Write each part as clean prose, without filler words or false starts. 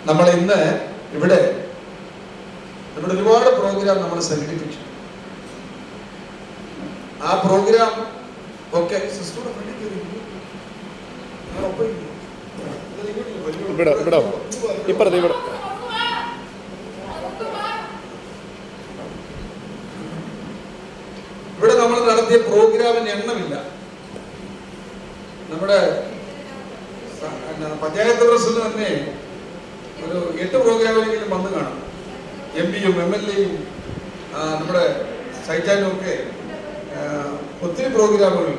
നമ്മൾ ഇന്ന് ഇവിടെ ഒരുപാട് പ്രോഗ്രാം നമ്മൾ സംഘടിപ്പിച്ചു. ആ പ്രോഗ്രാം ഒക്കെ ഇവിടെ നമ്മൾ നടത്തിയ പ്രോഗ്രാമിന് എണ്ണമില്ല. നമ്മുടെ പഞ്ചായത്ത് പ്രസിഡന്റ് തന്നെ ഒരു 8 പ്രോഗ്രാമിലെങ്കിലും വന്ന് കാണും. MP-യും MLA-യും നമ്മുടെ സൈറ്റാനും ഒക്കെ ഒത്തിരി പ്രോഗ്രാമുകൾ.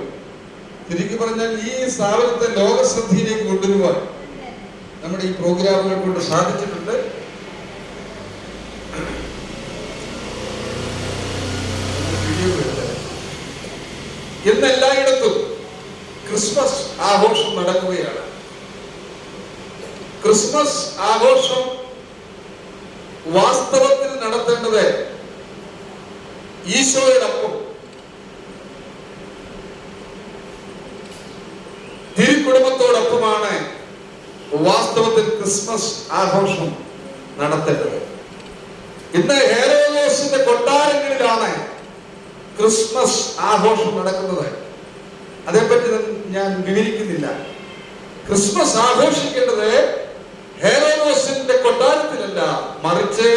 ചുരുക്കി പറഞ്ഞാൽ ഈ സ്ഥാപനത്തെ ലോകശ്രദ്ധയിലേക്ക് കൊണ്ടുവരുവാൻ നമ്മുടെ ഈ പ്രോഗ്രാമുകൾ കൊണ്ട് സാധിച്ചിട്ടുണ്ട്. ഇന്ന് എല്ലായിടത്തും ക്രിസ്മസ് ആഘോഷം നടക്കുകയാണ്. ക്രിസ്മസ് ആഘോഷം വാസ്തവത്തിൽ നടത്തേണ്ടത് ഈശോയോടൊപ്പം തിരുക്കുടുംബത്തോടൊപ്പമാണ് വാസ്തവത്തിൽ ക്രിസ്മസ് ആഘോഷം നടത്തേണ്ടത്. ഇന്ന് ഹെരോദോസിന്റെ കൊട്ടാരങ്ങളിലാണ് ക്രിസ്മസ് ആഘോഷം നടക്കുന്നത്. അതേപ്പറ്റി ഞാൻ വിവരിക്കുന്നില്ല. ക്രിസ്മസ് ആഘോഷിക്കേണ്ടത് ഹെരോദോസിന്റെ കൊട്ടാരത്തിലല്ല, മറിച്ച്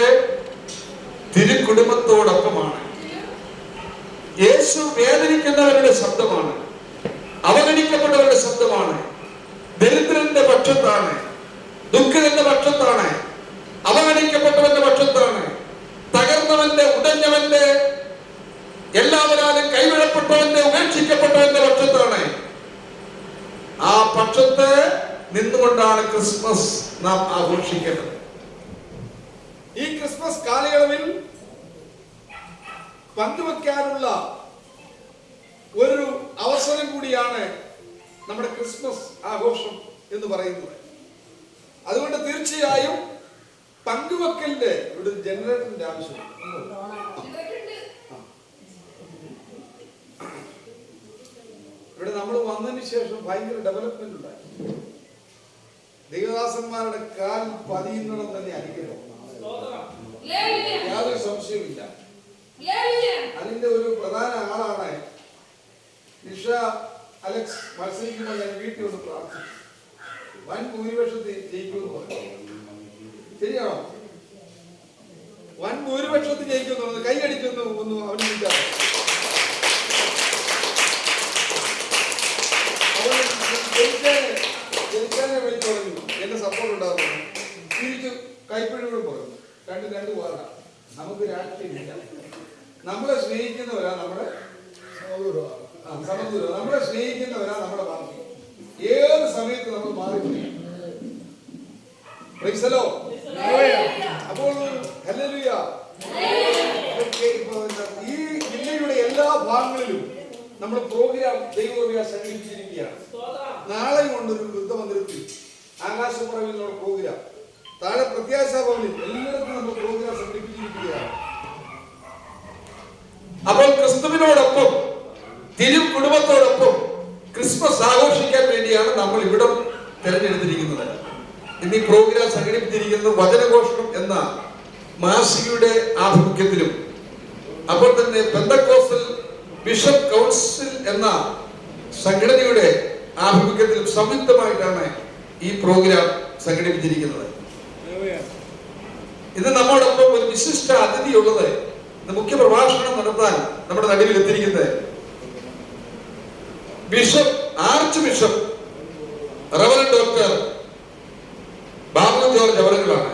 തിരുക്കുടുംബത്തോടൊപ്പമാണ്. യേശു വേദനിക്കുന്നവരുടെ ശബ്ദമാണ്, അവഗണിക്കപ്പെട്ടവരുടെ ശബ്ദമാണ്, ദരിദ്രന്റെ പക്ഷത്താണ്, ദുഃഖിതന്റെ പക്ഷത്താണ്, അവഗണിക്കപ്പെട്ടവന്റെ പക്ഷത്താണ്, തകർന്നവന്റെ, ഉടഞ്ഞവന്റെ, എല്ലാവരും കൈവിടപ്പെട്ടവന്റെ, ഉപേക്ഷിക്കപ്പെട്ടവന്റെ പക്ഷത്താണ്. ആ പക്ഷത്ത് നിന്നുകൊണ്ടാണ് ക്രിസ്മസ് നാം ആഘോഷിക്കേണ്ടത്. ഈ ക്രിസ്മസ് കാലയളവിൽ പങ്കുവെക്കാനുള്ള ഒരു അവസരം കൂടിയാണ് നമ്മുടെ ക്രിസ്മസ് ആഘോഷം എന്ന് പറയുന്നത്. അതുകൊണ്ട് തീർച്ചയായും പങ്കുവെക്കലിന്റെ ഒരു ജനറേറ്ററിന്റെ ആവശ്യമുണ്ട്. ഇവിടെ നമ്മൾ വന്നതിന് ശേഷം ഭയങ്കര ഡെവലപ്മെന്റ് ഉണ്ടായി. ദൈവദാസന്മാരുടെ കാൽ പതിയുന്നിടം തന്നെ അനുഗ്രഹം, യാതൊരു സംശയവുമില്ല. അതിന്റെ ഒരു പ്രധാന ആളാണ് നിഷ അലക്സ്. മത്സരിക്കുമ്പോൾ ഞാൻ വീട്ടിൽ ഒന്ന് പ്രാർത്ഥിച്ചു, വൻ ഭൂരിപക്ഷത്തിൽ ജയിക്കുമെന്ന് പറഞ്ഞു. ശരിയാണോ? വൻ ഭൂരിപക്ഷത്തിൽ ജയിക്കുമെന്ന് പറഞ്ഞു. കൈയടിക്കുന്നു ഒന്നും അവന് വിളിക്കാറ്. ജയിക്കാനെ വിളിച്ചു പറഞ്ഞു, എന്റെ സപ്പോർട്ട് ഉണ്ടാകുന്നു. തിരിച്ചു കൈപ്പിഴയോട് പറഞ്ഞു. രണ്ട് പോരാ. നമുക്ക് രാഷ്ട്രീയമില്ല. നമ്മളെ സ്നേഹിക്കുന്നവരാ നമ്മുടെ സമദൂരം. നമ്മളെ സ്നേഹിക്കുന്നവരാ നമ്മുടെ പാർട്ടി. ഏത് സമയത്ത് നമ്മൾ മാറിപ്പോയി. അപ്പോൾ ഹല്ലേലൂയ. ഈ ജില്ലയുടെ എല്ലാ ഭാഗങ്ങളിലും നമ്മൾ പ്രോഗ്രാം ദൈവകൃപയാൽ സംഘടിപ്പിച്ചിരിക്കുകയാണ്. നാളെ കൊണ്ടൊരു വൃദ്ധമന്ദിരത്തിൽ ആകാശപ്പുറവിലുള്ള പ്രോഗ്രാം, താഴെ പ്രത്യാശാ ഭവനിൽ, എല്ലായിടത്തും നമ്മൾ പ്രോഗ്രാം സംഘടിപ്പിച്ചിരിക്കുകയാണ്. അപ്പോൾ ക്രിസ്തുവിനോടൊപ്പം തിരുക്കുടുംബത്തോടൊപ്പം ക്രിസ്മസ് ആഘോഷിക്കാൻ വേണ്ടിയാണ് നമ്മൾ ഇവിടം തിരഞ്ഞെടുത്തിരിക്കുന്നത്. ഇന്ന് ഈ പ്രോഗ്രാം സംഘടിപ്പിച്ചിരിക്കുന്നത് വചനഘോഷം എന്ന മാസികയുടെ ആഭിമുഖ്യത്തിലും അപ്പോൾ തന്നെ പെന്തക്കോസ്റ്റൽ ബിഷപ്പ് കൗൺസിൽ എന്ന സംഘടനയുടെ ആഭിമുഖ്യത്തിലും സംയുക്തമായിട്ടാണ് ഈ പ്രോഗ്രാം സംഘടിപ്പിച്ചിരിക്കുന്നത്. ഇന്ന് നമ്മോടൊപ്പം ഒരു വിശിഷ്ട അതിഥിയുള്ളത്, മുഖ്യ പ്രഭാഷണം നടത്താൻ നമ്മുടെ നടുവിൽ എത്തിയിരിക്കുന്നത് bishop, archbishop reverend doctor Babu George അവറുകളാണ്.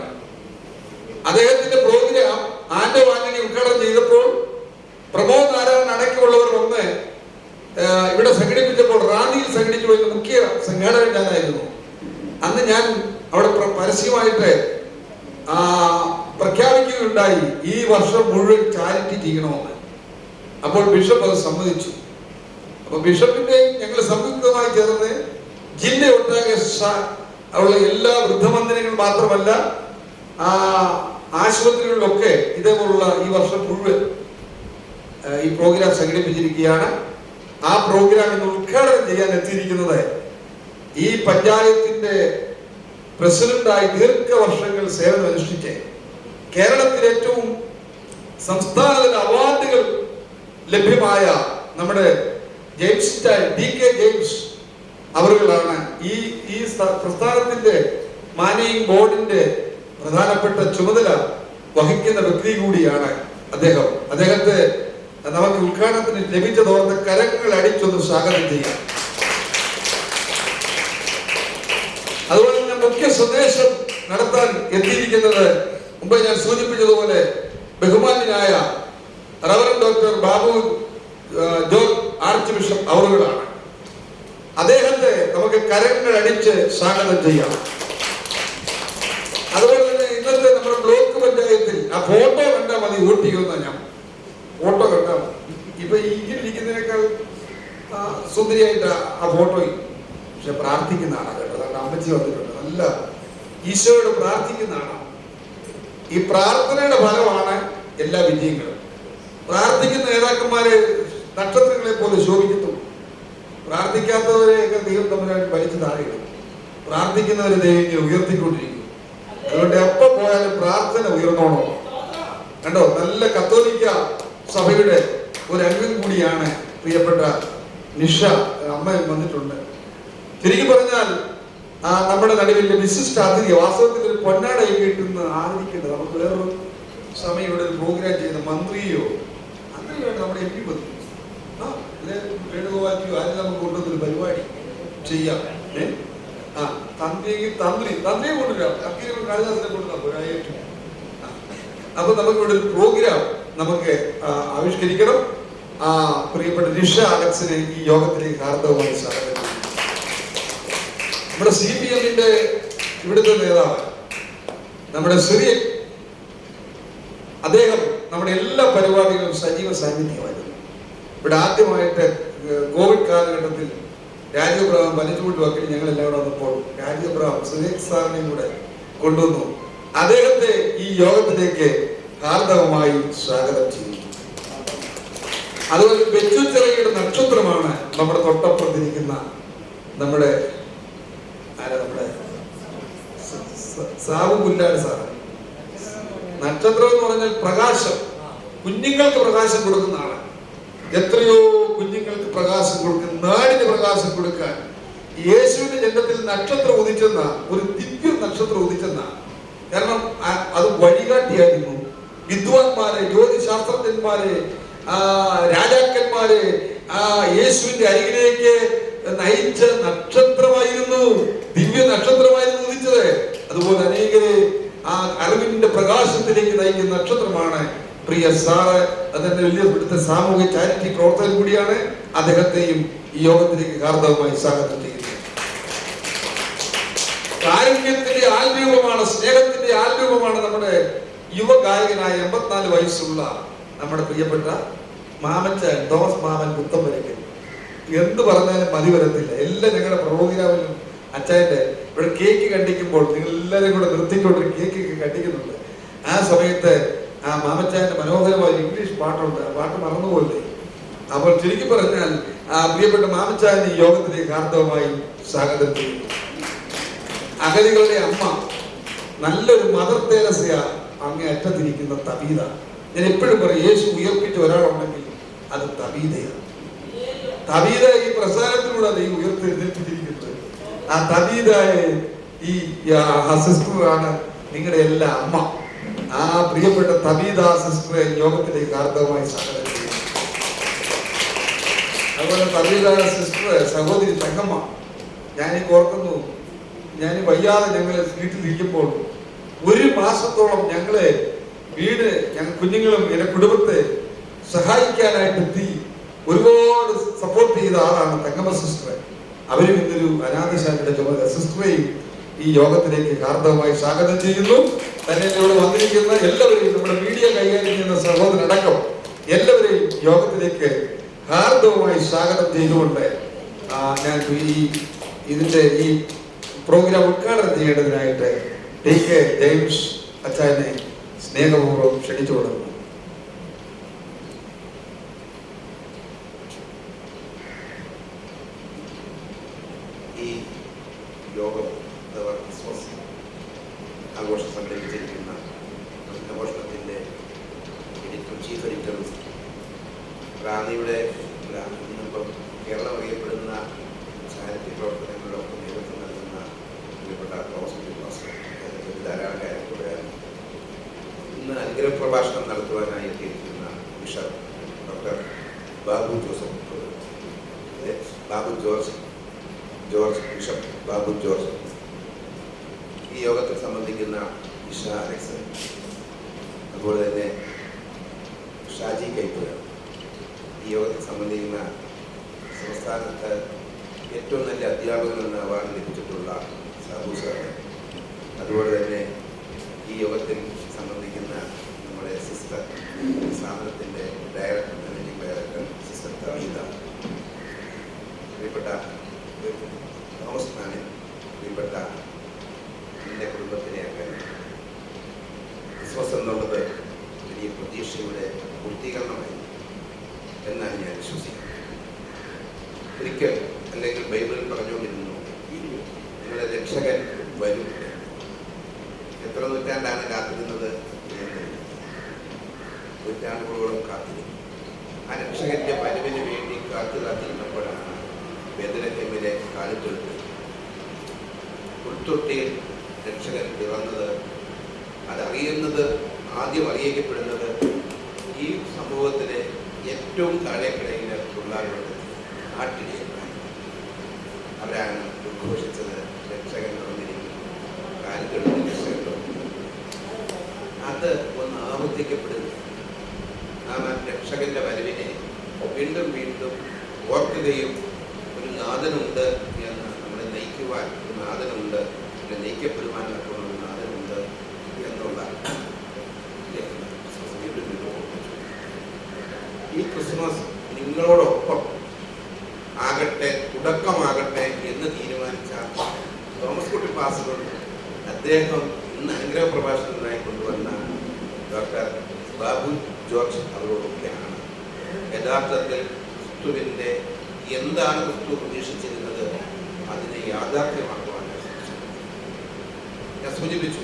അദ്ദേഹത്തിന്റെ പ്രോഗ്രാം ആന്റോ ആന്റണി ഉദ്ഘാടനം ചെയ്തപ്പോൾ പ്രമോദ് നാരായണൻ അടക്കമുള്ളവർ വന്ന് ഇവിടെ സംഘടിപ്പിച്ചപ്പോൾ റാന്നിയിൽ സംഘടിച്ചു പോയ മുഖ്യ സംഘാടകൻ ഞാനായിരുന്നു. അന്ന് ഞാൻ അവിടെ പരസ്യമായിട്ട് പ്രഖ്യാപിക്കുകയുണ്ടായി, ഈ വർഷം മുഴുവൻ ചാരിറ്റി ചെയ്യണമെന്ന്. അപ്പോൾ ബിഷപ്പ് അത് സമ്മതിച്ചു. അപ്പൊ ബിഷപ്പിന്റെയും ഞങ്ങൾ സംയുക്തമായി ചേർന്ന് ജില്ലയൊട്ടാകെ ഉള്ള എല്ലാ വൃദ്ധമന്ദിരങ്ങളും മാത്രമല്ല ആശുപത്രികളിലൊക്കെ ഇതേപോലുള്ള ഈ വർഷം മുഴുവൻ ഈ പ്രോഗ്രാം സംഘടിപ്പിച്ചിരിക്കുകയാണ്. ആ പ്രോഗ്രാം ഇന്ന് ഉദ്ഘാടനം ചെയ്യാൻ എത്തിയിരിക്കുന്നത് ഈ പഞ്ചായത്തിന്റെ പ്രസിഡന്റായി ദീർഘവർഷങ്ങൾ സേവനം അനുഷ്ഠിച്ച് കേരളത്തിൽ ഏറ്റവും സംസ്ഥാനതല അവാർഡുകൾ ലഭ്യമായ നമ്മുടെ ജെയിംസ് DK ജെയിംസ് അവരുകളാണ് ഈ പ്രസ്ഥാനത്തിന്റെ മാനേജിംഗ് ബോർഡിന്റെ പ്രധാനപ്പെട്ട ചുമതല വഹിക്കുന്ന വ്യക്തി കൂടിയാണ് അദ്ദേഹം. അദ്ദേഹത്തെ നമുക്ക് ഉദ്ഘാടനത്തിന് ലഭിച്ചതോർത്ത് കരങ്ങൾ അടിച്ചൊന്ന് സ്വാഗതം ചെയ്യാം. അതുപോലെ തന്നെ മുഖ്യ സന്ദേശം നടത്താൻ എത്തിയിരിക്കുന്നത് മുമ്പ് ഞാൻ സൂചിപ്പിച്ചതുപോലെ ബഹുമാന്യനായ reverend doctor Babu George archbishop അവറുകളാണ്. അദ്ദേഹത്തെ നമുക്ക് കരങ്ങൾ അടിച്ച് സ്വാഗതം ചെയ്യാം. അതുപോലെ തന്നെ ഇന്നത്തെ നമ്മുടെ ബ്ലോക്ക് പഞ്ചായത്തിൽ ആ ഫോട്ടോ കണ്ടാൽ മതി വോട്ട് ചെയ്യുന്ന ഞാൻ ഫോട്ടോ കണ്ടാൽ ഇപ്പൊ ഇരിക്കുന്നതിനേക്കാൾ സുന്ദരിയായിട്ട് ആ ഫോട്ടോ. പക്ഷെ പ്രാർത്ഥിക്കുന്നതാണ് കേട്ടോ. അതുകൊണ്ട് അമ്മച്ചി വന്നിട്ടുണ്ട്. നല്ല ഈശോയോട് പ്രാർത്ഥിക്കുന്നതാണ്. ഈ പ്രാർത്ഥനയുടെ ഫലമാണ് എല്ലാ വിജയങ്ങളും. പ്രാർത്ഥിക്കുന്ന നേതാക്കന്മാരെ നക്ഷത്രങ്ങളെ പോലെ ശോഭിക്കത്തുള്ളൂ. പ്രാർത്ഥിക്കാത്തവരെയൊക്കെ ദൈവം തമ്മിലായിട്ട് വലിച്ചു താഴെയിടും. പ്രാർത്ഥിക്കുന്നവരെ ദൈവം ഇങ്ങനെ ഉയർത്തിക്കൊണ്ടിരിക്കും. അതുകൊണ്ട് എപ്പോ പോയാലും പ്രാർത്ഥന ഉയർന്നോണോ. കണ്ടോ, നല്ല കത്തോലിക്ക സഭയുടെ ഒരു അംഗം കൂടിയാണ് പ്രിയപ്പെട്ട നിഷ അമ്മ വന്നിട്ടുണ്ട്. ശരിക്കും പറഞ്ഞാൽ നമ്മുടെ നടുവിൽ വിശിഷ്ട അതിഥി വാസ്തവത്തിൽ ഒരു പൊന്നാടയൊക്കെ ഇട്ടുന്ന ആദരിക്കേണ്ടത്. നമുക്ക് വേറൊരു സമയം ഇവിടെ ഒരു പ്രോഗ്രാം ചെയ്യുന്ന മന്ത്രിയോ അങ്ങനെ വേണം നമ്മുടെ MP മന്ത്രി വേണുഗോപാലിയോ ആരും നമുക്ക് കൊണ്ടുവന്നൊരു പരിപാടി ചെയ്യാം. തന്ത്രിയെ കൊണ്ടുവരാം. കാളിദാസനെ കൊണ്ടുവരാം ഒരായിട്ട്. അപ്പൊ നമുക്ക് ഇവിടെ ഒരു പ്രോഗ്രാം നമുക്ക് ആവിഷ്കരിക്കണം. പ്രിയപ്പെട്ട നിഷ അലക്സിനെ ഈ യോഗത്തിലേക്ക് ഹാർദവമായി സ്വാഗതം. നമ്മുടെ CPMന്റെ ഇവിടുത്തെ നേതാവ് നമ്മുടെ സിറിയൻ, അദ്ദേഹം നമ്മുടെ എല്ലാ പരിപാടികളും സജീവ സാന്നിധ്യമായിരുന്നു. ഇവിടെ ആദ്യമായിട്ട് കോവിഡ് കാലഘട്ടത്തിൽ രാജീവ് അബ്രഹാം വലിച്ചുകൂട്ടി വക്കീൽ ഞങ്ങൾ എല്ലാവരും വന്നപ്പോൾ രാജീവ് അബ്രഹാം സുരേഷ് സാറിനെയും കൂടെ കൊണ്ടുവന്നു. അദ്ദേഹത്തെ ഈ യോഗത്തിലേക്ക് ഹാർദവമായി സ്വാഗതം ചെയ്യുന്നു. അതുപോലെ ബെച്ചുച്ചെറിയുടെ നക്ഷത്രമാണ് നമ്മുടെ തൊട്ടപ്പുറത്തിരിക്കുന്ന നമ്മുടെ സാബു പുല്ലാട് സാറ്. നക്ഷത്രം എന്ന് പറഞ്ഞാൽ പ്രകാശം, കുഞ്ഞുങ്ങൾക്ക് പ്രകാശം കൊടുക്കുന്ന ആളാണ്. എത്രയോ കുഞ്ഞുങ്ങൾക്ക് പ്രകാശം കൊടുക്കുന്ന, നാടിന് പ്രകാശം കൊടുക്കാൻ യേശുവിന്റെ ജന്മത്തിൽ നക്ഷത്രം ഉദിച്ചെന്ന ഒരു ദിവ്യ നക്ഷത്രം ഉദിച്ചെന്ന. കാരണം അത് വഴികാട്ടിയായിരുന്നു. വിദ്വാൻമാരെ, ജ്യോതിശാസ്ത്രജ്ഞന്മാരെ, രാജാക്കന്മാരെ യേശുവിന്റെ അരികിലേക്ക് നയിച്ച നക്ഷത്രമായിരുന്നു, ദിവ്യ നക്ഷത്രമായിരുന്നു ഉദിച്ചത്. അതുപോലെ അനേകരെ ആ അറിവിന്റെ പ്രകാശത്തിലേക്ക് നയിക്കുന്ന നക്ഷത്രമാണ് പ്രിയ സാറ്. അതിന്റെ വലിയ ഇവിടുത്തെ സാമൂഹിക ചാരിറ്റി പ്രവർത്തകൻ കൂടിയാണ്. അദ്ദേഹത്തെയും ഈ യോഗത്തിലേക്ക് ഹാർദവമായി സ്വാഗതം ചെയ്യുന്നു. കാരുണ്യത്തിന്റെ ആൽരൂപമാണ്, സ്നേഹത്തിന്റെ ആൽരൂപമാണ് നമ്മുടെ യുവഗായകനായ 84 വയസ്സുള്ള നമ്മുടെ പ്രിയപ്പെട്ട മാമച്ചൻ തോമസ് മാമൻ പുത്തമ്പരക്കൻ. എന്ത് പറഞ്ഞാലും മതി വരത്തില്ല. എല്ലാം ഞങ്ങളുടെ പ്രോഗ്രാമിലും അച്ചായന്റെ ഇവിടെ കേക്ക് കണ്ടിക്കുമ്പോൾ നിങ്ങൾ എല്ലാവരും കൂടെ നിർത്തിക്കൊണ്ടൊരു കേക്ക് കണ്ടിക്കുന്നുണ്ട്. ആ സമയത്ത് ആ മാമച്ചായന്റെ മനോഹരമായ ഇംഗ്ലീഷ് പാട്ടുണ്ട്. ആ പാട്ട് മറന്നുപോലെ. അപ്പോൾ ചുരുക്കി പറഞ്ഞാൽ പ്രിയപ്പെട്ട മാമച്ചായൻ ഈ യോഗത്തിലേക്ക് ഹാർദവമായി സ്വാഗതം ചെയ്യുന്നു. അഗതികളുടെ അമ്മ, നല്ലൊരു മദർ തെരേസയ അങ്ങേ അറ്റത്തിരിക്കുന്ന തബീത. ഞാൻ എപ്പോഴും പറയും, യേശു ഉയർപ്പിച്ച ഒരാളുണ്ടെങ്കിൽ അത് തബീതയാണ്. തബീത ഈ പ്രസ്ഥാനത്തിലൂടെ അത് ഈ ഉയർത്തെഴുന്നേൽപ്പിച്ചിരിക്കുന്നത്. ആ തബീതയെ ഈ സിസ്റ്ററാണ് നിങ്ങളുടെ എല്ലാ അമ്മ. ആ പ്രിയപ്പെട്ട തബീത സിസ്റ്ററെ യോഗത്തിലേക്ക് ഹാർദവമായി സ്വാഗതം ചെയ്യുന്നു. അതുപോലെ തബീത സിസ്റ്റർ സഹോദരി തങ്കമ്മ, ഞാനീ ഓർക്കുന്നു, ഞാൻ വയ്യാതെ ഞങ്ങൾ വീട്ടിലിരിക്കുമ്പോൾ 1 മാസത്തോളം ഞങ്ങളെ ഞങ്ങൾ കുഞ്ഞുങ്ങളും എന്റെ കുടുംബത്തെ സഹായിക്കാനായിട്ട് എത്തി ഒരുപാട് സപ്പോർട്ട് ചെയ്ത ആളാണ് തങ്കമ്മ സിസ്റ്റർ. അവരും ഇന്നൊരു അനാഥശാലയുടെ ചുമതല. സിസ്റ്ററെയും ഈ യോഗത്തിലേക്ക് ഹാർദവമായി സ്വാഗതം ചെയ്യുന്നു. തന്നെ ഇവിടെ വന്നിരിക്കുന്ന എല്ലാവരെയും, നമ്മുടെ മീഡിയ കൈകാര്യം ചെയ്യുന്ന സഹോദരനടക്കം എല്ലാവരെയും യോഗത്തിലേക്ക് ഹാർദവമായി സ്വാഗതം ചെയ്തുകൊണ്ട് ഇതിന്റെ ഈ പ്രോഗ്രാം ഉദ്ഘാടനം ചെയ്യേണ്ടതിനായിട്ട് DK ജെയിംസ് അച്ചായനെ സ്നേഹപൂർവ്വം ക്ഷണിച്ചു കൊടുക്കുന്നു. ഈ യോഗം ക്രിസ്മസ് രത്നഘോഷം സംഘടിപ്പിച്ചിരിക്കുന്ന രത്നഘോഷത്തിൻ്റെ ചീഫ് എഡിറ്ററും റാന്നിയുടെ ഇന്നിപ്പം കേരളം അറിയപ്പെടുന്ന ചാരിറ്റി പ്രവർത്തനങ്ങളിലൊക്കെ നേതൃത്വം നൽകുന്ന പ്രിയപ്പെട്ട തോമസ് മാസ്റ്റർ ധാരാളം കാര്യം പറയാനും ഇന്ന് അനുഗ്രഹ പ്രഭാഷണം നടത്തുവാനായി എത്തിയിരിക്കുന്ന bishop doctor Babu George bishop Babu George, ഈ യോഗത്തിൽ സംബന്ധിക്കുന്ന ഇഷ അലക്സ്, അതുപോലെ തന്നെ ഷാജി കൈപ്പുര, ഈ യോഗത്തിൽ സംബന്ധിക്കുന്ന സംസ്ഥാനത്ത് ഏറ്റവും നല്ല അധ്യാപകൻ എന്ന അവാർഡ് ലഭിച്ചിട്ടുള്ള സാബു സാർ, അതുപോലെ തന്നെ ഈ യോഗത്തിൽ സംബന്ധിക്കുന്ന നമ്മുടെ സിസ്റ്റർ, സ്ഥാപനത്തിൻ്റെ ഡയറക്ടർ, മാനേജിംഗ് ഡയറക്ടർ സിസ്റ്റർ കവിത, പ്രിയപ്പെട്ട തോമസ് മാനൻ, പ്രിയപ്പെട്ട എൻ്റെ കുടുംബത്തിലെ അംഗങ്ങൾ, ക്രിസ്മസ് എന്നുള്ളത് വലിയ പ്രതീക്ഷയുടെ പൂർത്തീകരണമായി എന്നാണ് ഞാൻ വിശ്വസിക്കുന്നത്. ഒരിക്കൽ അല്ലെങ്കിൽ ബൈബിളിൽ പറഞ്ഞുകൊണ്ടിരുന്നു, നിങ്ങളുടെ രക്ഷകൻ വരും. എത്ര നൂറ്റാണ്ടാണ് കാത്തിരുന്നത്? നൂറ്റാണ്ടുകളോളം കാത്തിരുന്നു. ആ രക്ഷകന്റെ വരവിന് വേണ്ടി കാത്തിരുന്നപ്പോഴാണ് ബേത്ലഹേമിലെ കാലിത്തൊഴുത്ത് ഉൾത്തൊട്ടിയിൽ രക്ഷകൻ പിറന്നത്. അതറിയുന്നത്, ആദ്യം അറിയിക്കപ്പെടുന്നത് ഈ സമൂഹത്തിലെ ഏറ്റവും താഴേക്കിടയിലെ തൊഴിലാളികളുടെ നാട്ടിലേക്കാണ്. അവരാണ് ഉദ്ഘോഷിച്ചത്, രക്ഷകൻ പറഞ്ഞിരിക്കുന്നു, കാലിത്തൊഴുത്തിൽ രക്ഷകൻ പറഞ്ഞു. അത് ഒന്ന് ആവർത്തിക്കപ്പെടുന്നു. നാം ആ രക്ഷകന്റെ വരവിനെ വീണ്ടും വീണ്ടും ഓർക്കുകയും ഒരു നാഥനുണ്ട് എന്ന് നമ്മളെ നയിക്കുവാൻ ഒരു നാഥനുണ്ട്, പിന്നെ നയിക്കപ്പെടുവാനൊക്കെ ഒരു നാഥനുണ്ട് എന്നുള്ള ഈ ക്രിസ്മസ് നിങ്ങളോടൊപ്പം ആകട്ടെ, തുടക്കമാകട്ടെ എന്ന് തീരുമാനിച്ച തോമസ് കുട്ടി പാസ്റ്റർ അദ്ദേഹം ഇന്ന് അനുഗ്രഹ പ്രഭാഷണത്തിനായി കൊണ്ടുവന്ന ഡോക്ടർ ബാബു ജോർജ് അവരോടൊക്കെയാണ് യഥാർത്ഥത്തിൽ ക്രിസ്തുവിൻ്റെ എന്താണ് ക്രിസ്തു പ്രതീക്ഷിച്ചിരുന്നത് അതിനെ യാഥാർത്ഥ്യമാക്കുവാനായി ശ്രമിച്ചത്. ഞാൻ സൂചിപ്പിച്ചു,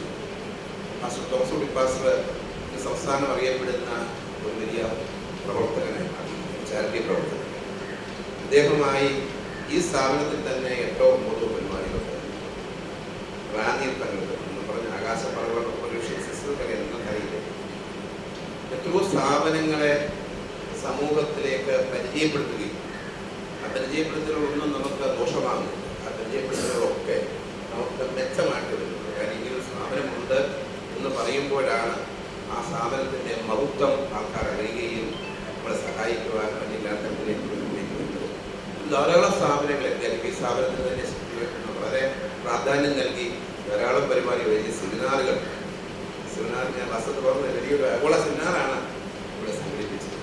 പാസ്റ്റർ തോമസ് കുട്ടി പാസ്റ്റർ സംസ്ഥാനം അറിയപ്പെടുന്ന ഒരു വലിയ പ്രവർത്തകനായി മാറി, ചാരിറ്റി പ്രവർത്തകൻ. അദ്ദേഹവുമായി ഈ സ്ഥാപനത്തിൽ തന്നെ 8-9 പരിപാടികളുണ്ട്. റാന്നിയിൽ പങ്കെടുക്കും എന്ന് പറഞ്ഞ ആകാശപർവ്വത പൊല്യൂഷൻ സിസ്റ്റമൊക്കെ നിങ്ങൾക്കറിയില്ലേ? എത്രയോ സ്ഥാപനങ്ങളെ സമൂഹത്തിലേക്ക് പരിചയപ്പെടുത്തുകയും ആ പരിചയപ്പെടുത്തലുകളൊന്നും നമുക്ക് ദോഷമാകുന്നില്ല. ആ പരിചയപ്പെടുത്തലുകളൊക്കെ നമുക്ക് മെച്ചമായിട്ട് വരുന്നത്. കാരണം ഇങ്ങനൊരു സ്ഥാപനമുണ്ട് എന്ന് പറയുമ്പോഴാണ് ആ സ്ഥാപനത്തിൻ്റെ മഹത്വം ആൾക്കാർ അറിയുകയും നമ്മളെ സഹായിക്കുവാനും അല്ലെങ്കിൽ അത്തരത്തിലേക്ക് വരുന്നത്. ധാരാളം സ്ഥാപനങ്ങൾ ഈ സ്ഥാപനത്തിന് തന്നെ വളരെ പ്രാധാന്യം നൽകി ധാരാളം പരിപാടികൾ, വലിയ സെമിനാറുകൾ ഞാൻ വസത്ത് പറഞ്ഞ വലിയൊരു ആഗോള സെമിനാറാണ് ഇവിടെ സംഘടിപ്പിച്ചത്.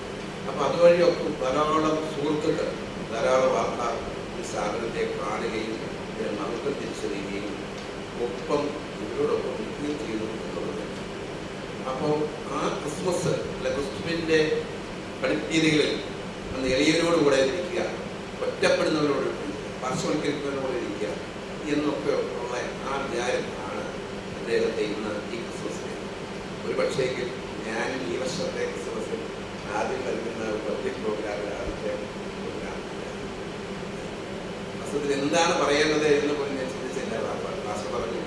അപ്പോൾ അതുവഴിയൊക്കെ ധാരാളം സുഹൃത്തുക്കൾ, ധാരാളം ആൾക്കാർ ഈ സ്ഥാപനത്തെ കാണുകയും ഇതിനെ മഹത്വം തിരിച്ചറിയുകയും ഒപ്പം ഇവരോടൊപ്പം നിൽക്കുകയും ചെയ്തു എന്നുള്ളത്. അപ്പോൾ ആ ക്രിസ്മസ് അല്ല, ക്രിസ്തുവിൻ്റെ പഠിപ്പീതികളിൽ അന്ന് എളിയവരോടുകൂടെ ഇരിക്കുക, ഒറ്റപ്പെടുന്നവരോട്, പാർശ്വവൽക്കരിക്കുന്നവരോട് ഇരിക്കുക എന്നൊക്കെ ഉള്ള ആ വിചാരം ആണ് അദ്ദേഹത്തെ ഇന്ന് ഈ ക്രിസ്മസിനെ ഒരു പക്ഷേങ്കിൽ ഞാൻ ഈ വർഷത്തെ ക്രിസ്മസിൽ ആദ്യം നൽകുന്ന പബ്ലിക് പ്രോഗ്രാമിൽ ആദ്യത്തെ പ്രോഗ്രാം വസ്തുത്തിൽ എന്താണ് പറയേണ്ടത് എന്ന് പോലും ഞാൻ ചിന്തിച്ചില്ല. ക്ലാസ് പറഞ്ഞു,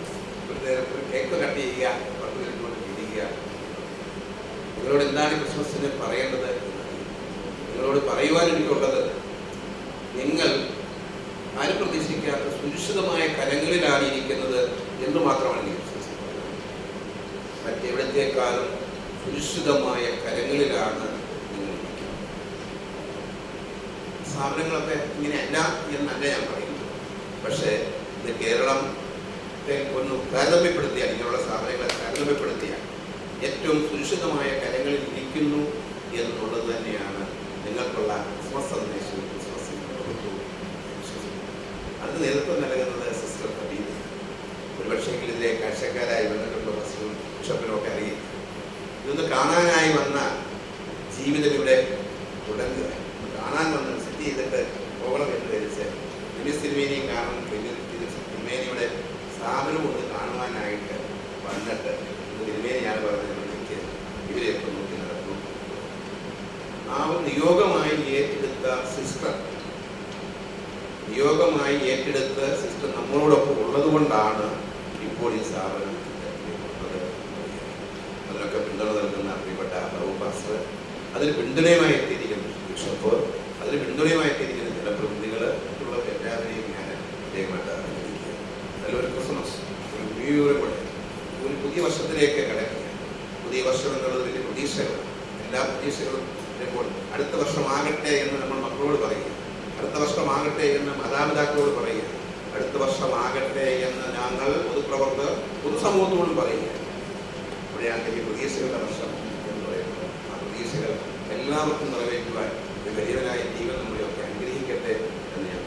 ഒരു നേരം ഒരു കേക്ക് കട്ട് ചെയ്യുക, 10 മിനിറ്റ് കൊണ്ട് ഇരിക്കുക. നിങ്ങളോട് എന്താണ് ക്രിസ്മസിന് പറയേണ്ടത്? നിങ്ങളോട് പറയുവാൻ എനിക്കുള്ളത്, നിങ്ങൾ ആരും പ്രതീക്ഷിക്കാത്ത സുരക്ഷിതമായ കരങ്ങളിലാണ് ഇരിക്കുന്നത് എന്ന് മാത്രമാണ് എനിക്ക് വിശ്വസിക്കുന്നത്. മറ്റെവിടത്തേക്കാളും സുരക്ഷിതമായ കരങ്ങളിലാണ് നിങ്ങൾ ഇരിക്കുന്നത്. സ്ഥാപനങ്ങളൊക്കെ ഇങ്ങനെയല്ല എന്നല്ല ഞാൻ പറയുന്നത്. പക്ഷേ ഇത് കേരളത്തെ ഒന്ന് താരതമ്യപ്പെടുത്തിയാൽ, ഇങ്ങനെയുള്ള സ്ഥാപനങ്ങളെ താരതമ്യപ്പെടുത്തിയാൽ ഏറ്റവും സുരക്ഷിതമായ കരങ്ങളിൽ ഇരിക്കുന്നു എന്നുള്ളത് തന്നെയാണ് നിങ്ങൾക്കുള്ള ക്രിസ്മസ് സന്ദേശവും ക്രിസ്മസിൻ്റെ പ്രഭുത്വവും വിശ്വസിക്കുന്നത്. അത് നേതൃത്വം നൽകുന്നത് സിസ്റ്റർ കബീർ. ഒരുപക്ഷെ ഇതിലെ കാഴ്ചക്കാരായി വന്നിട്ടുള്ള ബിഷപ്പിനൊക്കെ അറിയില്ല. ഇതൊന്ന് കാണാനായി വന്ന ജീവിതം ഇവിടെ തുടങ്ങുക, കാണാൻ വന്ന് വിസിറ്റ് ചെയ്തിട്ട് പോകണം എന്ന് ധരിച്ച് തിരുമേനിയും കാണും, തിരുമേനിയുടെ സ്ഥാപനവും ഒന്ന് കാണുവാനായിട്ട് വന്നിട്ട് ഇതിനെ ഞാൻ പറഞ്ഞത് എനിക്ക് ഇവരെയൊക്കെ നോക്കി നടന്നു. ആ നിയോഗമായി ഏറ്റെടുത്ത സിസ്റ്റർ നമ്മളോടൊപ്പം ഉള്ളത് കൊണ്ടാണ് ഇപ്പോൾ ഈ സ്ഥാപനം അതിനൊക്കെ പിന്തുണ നൽകുന്ന പ്രിയപ്പെട്ട പാസ്റ്റർ, അതിന് പിന്തുണയുമായി എത്തിയിരിക്കുന്ന ബിഷപ്പ്, അതിന് പിന്തുണയുമായി എത്തിയിരിക്കുന്ന ജനപ്രതിനിധികൾ ഉള്ള എല്ലാവരെയും ഞാൻ പ്രത്യേകമായിട്ട് അറിയിക്കുക. നല്ലൊരു ക്രിസ്മസ്, ഒരു ന്യൂ ഇയർ കൂടെ, ഒരു പുതിയ വർഷത്തിലേക്ക് കിടക്കുക. പുതിയ വർഷം എന്നുള്ളത് വലിയ പ്രതീക്ഷകളാണ്. എല്ലാ പ്രതീക്ഷകളും വരുമ്പോൾ അടുത്ത വർഷമാകട്ടെ എന്ന് നമ്മൾ മക്കളോട് പറയുക, അടുത്ത വർഷമാകട്ടെ എന്ന് മാതാപിതാക്കളോട് പറയുക, അടുത്ത വർഷമാകട്ടെ എന്ന് ഞങ്ങൾ പൊതുപ്രവർത്തകർ പൊതുസമൂഹത്തോടും പറയുക. അവിടെയാണ് ഈ പ്രതീക്ഷകളുടെ വർഷം എന്ന് പറയുന്നത്. ആ പ്രതീക്ഷകൾ എല്ലാവർക്കും നിറവേറ്റുവാൻ ഒരു വലിയവനായ ദൈവം നമ്മളെയൊക്കെ അനുഗ്രഹിക്കട്ടെ എന്ന് ഞാൻ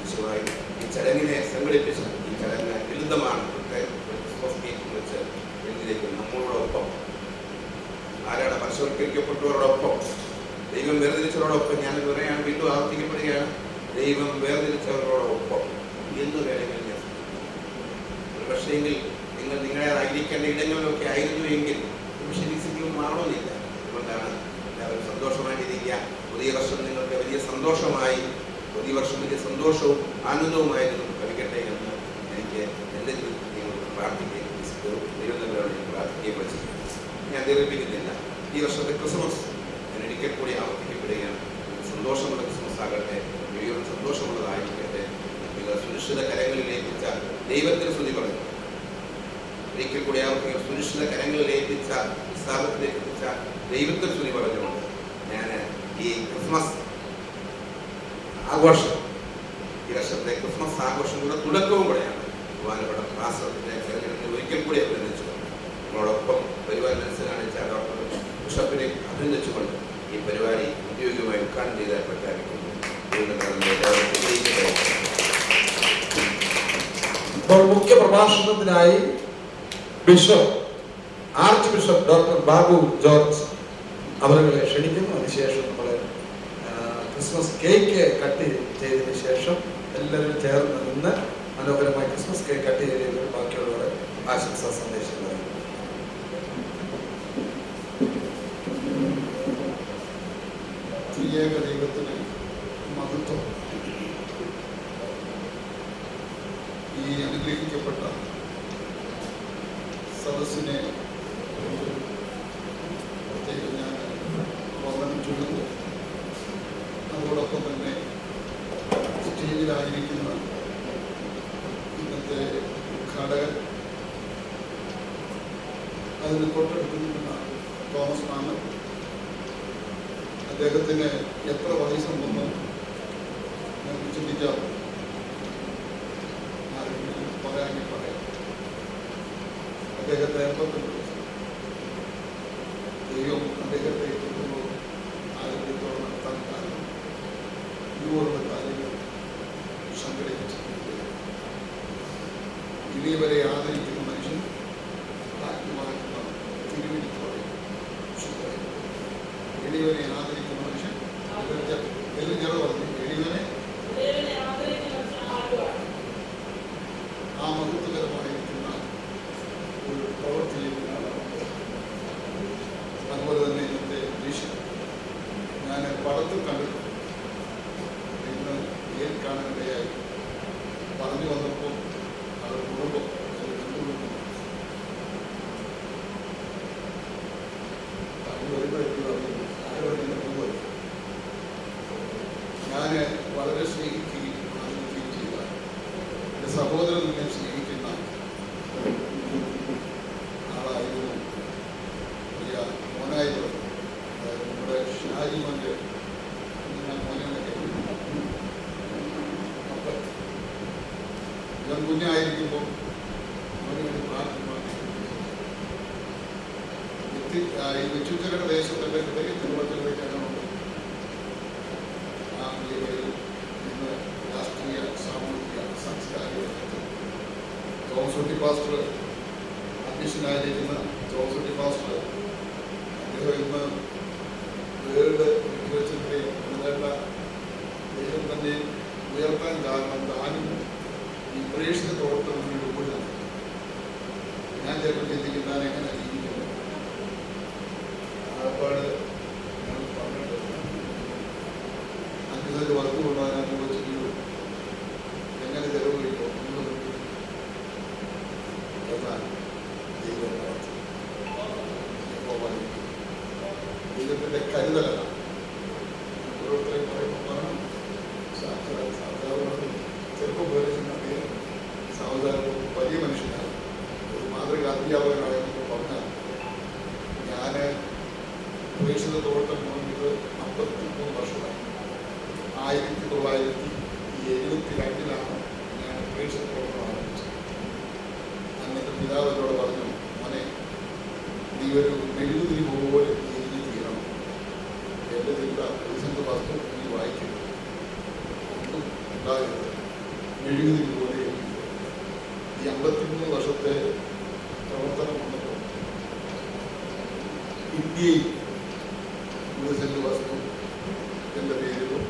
വിശുവായി ഈ ചടങ്ങിനെ സംഘടിപ്പിച്ച ഈ ചടങ്ങ് ലളിതമാണ്. വെച്ച് എന്നിലേക്ക് നമ്മളോടൊപ്പം ആരാണ് പരിശോധിക്കപ്പെട്ടവരോടൊപ്പം, ദൈവം വേർതിരിച്ചവരോടൊപ്പം, ഞാൻ പറയാണ്, വീണ്ടും ആവർത്തിക്കപ്പെടുകയാണ്, ദൈവം വേർതിരിച്ചവരോടൊപ്പം എന്ന് വേണമെങ്കിൽ ഞാൻ ഒരു പക്ഷേങ്കിൽ നിങ്ങളായിരിക്കേണ്ട ഇടങ്ങളിലൊക്കെ ആയിരുന്നു എങ്കിൽ ശരീരം മാറണമെന്നില്ല. അതുകൊണ്ടാണ് എല്ലാവരും സന്തോഷമായിട്ടിരിക്കുക. പുതിയ വർഷം നിങ്ങൾക്ക് വലിയ സന്തോഷമായി, പുതിയ വർഷം വലിയ സന്തോഷവും ആനന്ദവുമായി നിങ്ങൾക്ക് കഴിക്കട്ടെ എന്ന് എനിക്ക് എൻ്റെ നിങ്ങൾക്ക് പ്രാർത്ഥിക്കുകയും ദൈവങ്ങളോട് ഞാൻ പ്രാർത്ഥിക്കുകയും പഠിച്ചു. ഞാൻ ദീർഘിപ്പിക്കുന്നില്ല. ഈ വർഷത്തെ ക്രിസ്മസ് ഞാൻ ഒരിക്കൽ കൂടി ആവർത്തിക്കപ്പെടുകയാണ്. സന്തോഷമുള്ള ക്രിസ്മസ് ആകട്ടെ, ദൈവം സന്തോഷമുള്ളതായിരിക്കട്ടെ. നിങ്ങൾ സുരക്ഷിത കരങ്ങളിൽ ഏൽപ്പിച്ച ദൈവത്തിന് സ്തുതി പറഞ്ഞു. ഒരിക്കൽ കൂടി ആവർത്തിക്കുക, സുരക്ഷിത കരങ്ങളിൽ ഏൽപ്പിച്ച സ്ഥാപനത്തിലേക്ക് എത്തിച്ച ദൈവത്തിന് സ്തുതി പറഞ്ഞുകൊണ്ട് ഞാൻ ഈ ക്രിസ്മസ് ആഘോഷം, ഈ വർഷത്തെ ക്രിസ്മസ് ആഘോഷം കൂടെ തുടക്കവും കൂടെയാണ്. ബഹുമാനപ്പെട്ട പാസ്റ്ററിന്റെ തെരഞ്ഞെടുപ്പിൽ ഒരിക്കൽ കൂടി അഭിനന്ദിച്ചുകൊണ്ട് നമ്മളോടൊപ്പം പരിപാടി മനസ്സിൽ കാണിച്ച ഡോക്ടർ ബിഷപ്പിനെ അഭിനന്ദിച്ചുകൊണ്ട് ഈ പരിപാടി ഔദ്യോഗികമായി ഉദ്ഘാടനം ചെയ്താൽ പ്രഖ്യാപിക്കുന്നു. ഇപ്പോൾ മുഖ്യ പ്രഭാഷണത്തിനായി bishop, archbishop doctor Babu George അവരെ ക്ഷണിക്കുന്നു. അതിനുശേഷം നമ്മൾ ക്രിസ്മസ് കേക്ക് കട്ട് ചെയ്തതിന് ശേഷം എല്ലാവരും ചേർന്ന് നിന്ന് മനോഹരമായി ക്രിസ്മസ് കേക്ക് കട്ട് ചെയ്ത് ബാക്കിയുള്ളവരെ ആശംസാ സന്ദേശം നൽകുന്നു. ത്രിയേക ദൈവത്തിന് മഹത്വം. ഈ അനുഗ്രഹിക്കപ്പെട്ട സദസ്സിനെ പ്രത്യേകം ഞാൻ വന്ദനം ചൊല്ലുന്നു. അതോടൊപ്പം തന്നെ സ്റ്റേജിലായിരിക്കുന്ന ഇന്നത്തെ ഉദ്ഘാടകൻ, അതിന് തൊട്ടടുത്ത് നിൽക്കുന്ന തോമസ് മാമൻ, അദ്ദേഹത്തിന് എത്ര വയസ്സുണ്ടെന്ന് ഞാൻ ചിന്തിക്കാം. ആരെങ്കിലും പറയാമെങ്കിൽ പറയാം. അദ്ദേഹത്തെ 85 വയസ്സ്. ദൈവം അദ്ദേഹത്തെ എത്തുമ്പോൾ ആരോഗ്യത്തോടെ നടത്താൻ കാരണം ഇതുപോലുള്ള കാര്യങ്ങൾ സംഘടിപ്പിച്ചിട്ടുണ്ട്. ഇനിവരെ ആദരിക്കുന്ന മനുഷ്യൻ ആത്മാവായിട്ടുള്ള തിരുവിളിത്തോടെ എളിവനെ ആദരിക്കുന്ന മനുഷ്യൻ എല്ലാം പറഞ്ഞു. എളിവനെ ആ മഹത്വകരമായിരിക്കുന്ന ഒരു പ്രവൃത്തിയിലേക്ക് അതുപോലെ തന്നെ ഇന്നത്തെ ദൃശ്യം ഞാൻ പടത്തിൽ കണ്ടിട്ടുണ്ട്. ഇന്ന് ഏൽ കാണാനിടയായി പറഞ്ഞു വന്നപ്പോൾ അവരുടെ കുടുംബം ഞാൻ വളരെ സ്നേഹിക്കുകയും ആനന്ദിക്കുകയും ചെയ്ത എൻ്റെ സഹോദരൻ തന്നെ സ്നേഹിക്കുന്ന ആളായിരുന്നു വലിയ മോനായിരുന്നു. നമ്മുടെ ഷാജിമൻ്റെ മോനൊക്കെ അപ്പം ഞാൻ കുഞ്ഞായിരിക്കുമ്പോൾ അവന് വേണ്ടി പ്രാർത്ഥിക്കാൻ ഈ വെച്ചുച്ചരുടെ ദേശത്തിൻ്റെ ഹൃദയത്തിലുള്ള ചിലതൊക്കെയാണുണ്ട്. ആ നിലയിൽ ഇന്ന് രാഷ്ട്രീയ, സാമൂഹിക, സാംസ്കാരിക തോമസ് കുട്ടി പാസ്റ്റർ അധ്യക്ഷനായിരിക്കുന്ന തോമസ് കുട്ടി പാസ്റ്റർ അദ്ദേഹം ഇന്ന് വേൾഡ് ലിറ്ററേച്ചറിൻ്റെ ഉയർന്ന ദൈവം തന്നെ ഉയർത്താൻ കാരണം താനും ഈ പ്രേക്ഷിത പ്രവർത്തനങ്ങളുടെ ഉള്ളിലാണ്. ഞാൻ ചിലപ്പോൾ ചിന്തിക്കും ഞാൻ എങ്ങനെ ജീവിക്കുന്നു. ആപ്പാട് ഞാൻ പറഞ്ഞിട്ട് 5 സെന്റ് വസ്തു കൊണ്ടുപോകാൻ വെച്ചിട്ട് എങ്ങനെ ചെലവ് കഴിക്കും എന്നാൽ ദൈവം ദൈവത്തിൻ്റെ കരുതലാണ്. ഓരോരുത്തരെയും പറയുമ്പോൾ സാധാരണ ചെറുപ്പം പോലെ സാവധാനം വലിയ മനുഷ്യനാണ്, ഒരു മാതൃക അധ്യാപകനായെന്നൊക്കെ പറഞ്ഞാൽ ഞാൻ പ്രേക്ഷിതത്തോട്ടം തുടങ്ങിയത് 53 വർഷമായി. 1972 ഞാൻ പ്രേക്ഷിതത്തോട്ടം ആരംഭിച്ചത്. അന്നത്തെ പിതാവ് എന്നോട് പറഞ്ഞു, മോനെ നീ ഒരു മെഴുകുതിരി പോലെ എഴുതി തീരണം. എൻ്റെ ചിന്ത പ്രതിസന്ധ വസ്തു നീ വായിക്കരുത്, ഒന്നും ഉണ്ടാകരുത്, മെഴുകുതിരി പോലെ എഴുതി. ഈ 53 വർഷത്തെ പ്രവർത്തനം വന്നപ്പോൾ ഇന്ത്യയിൽ 1 സെന്റ് വസ്തു എൻ്റെ പേരിലും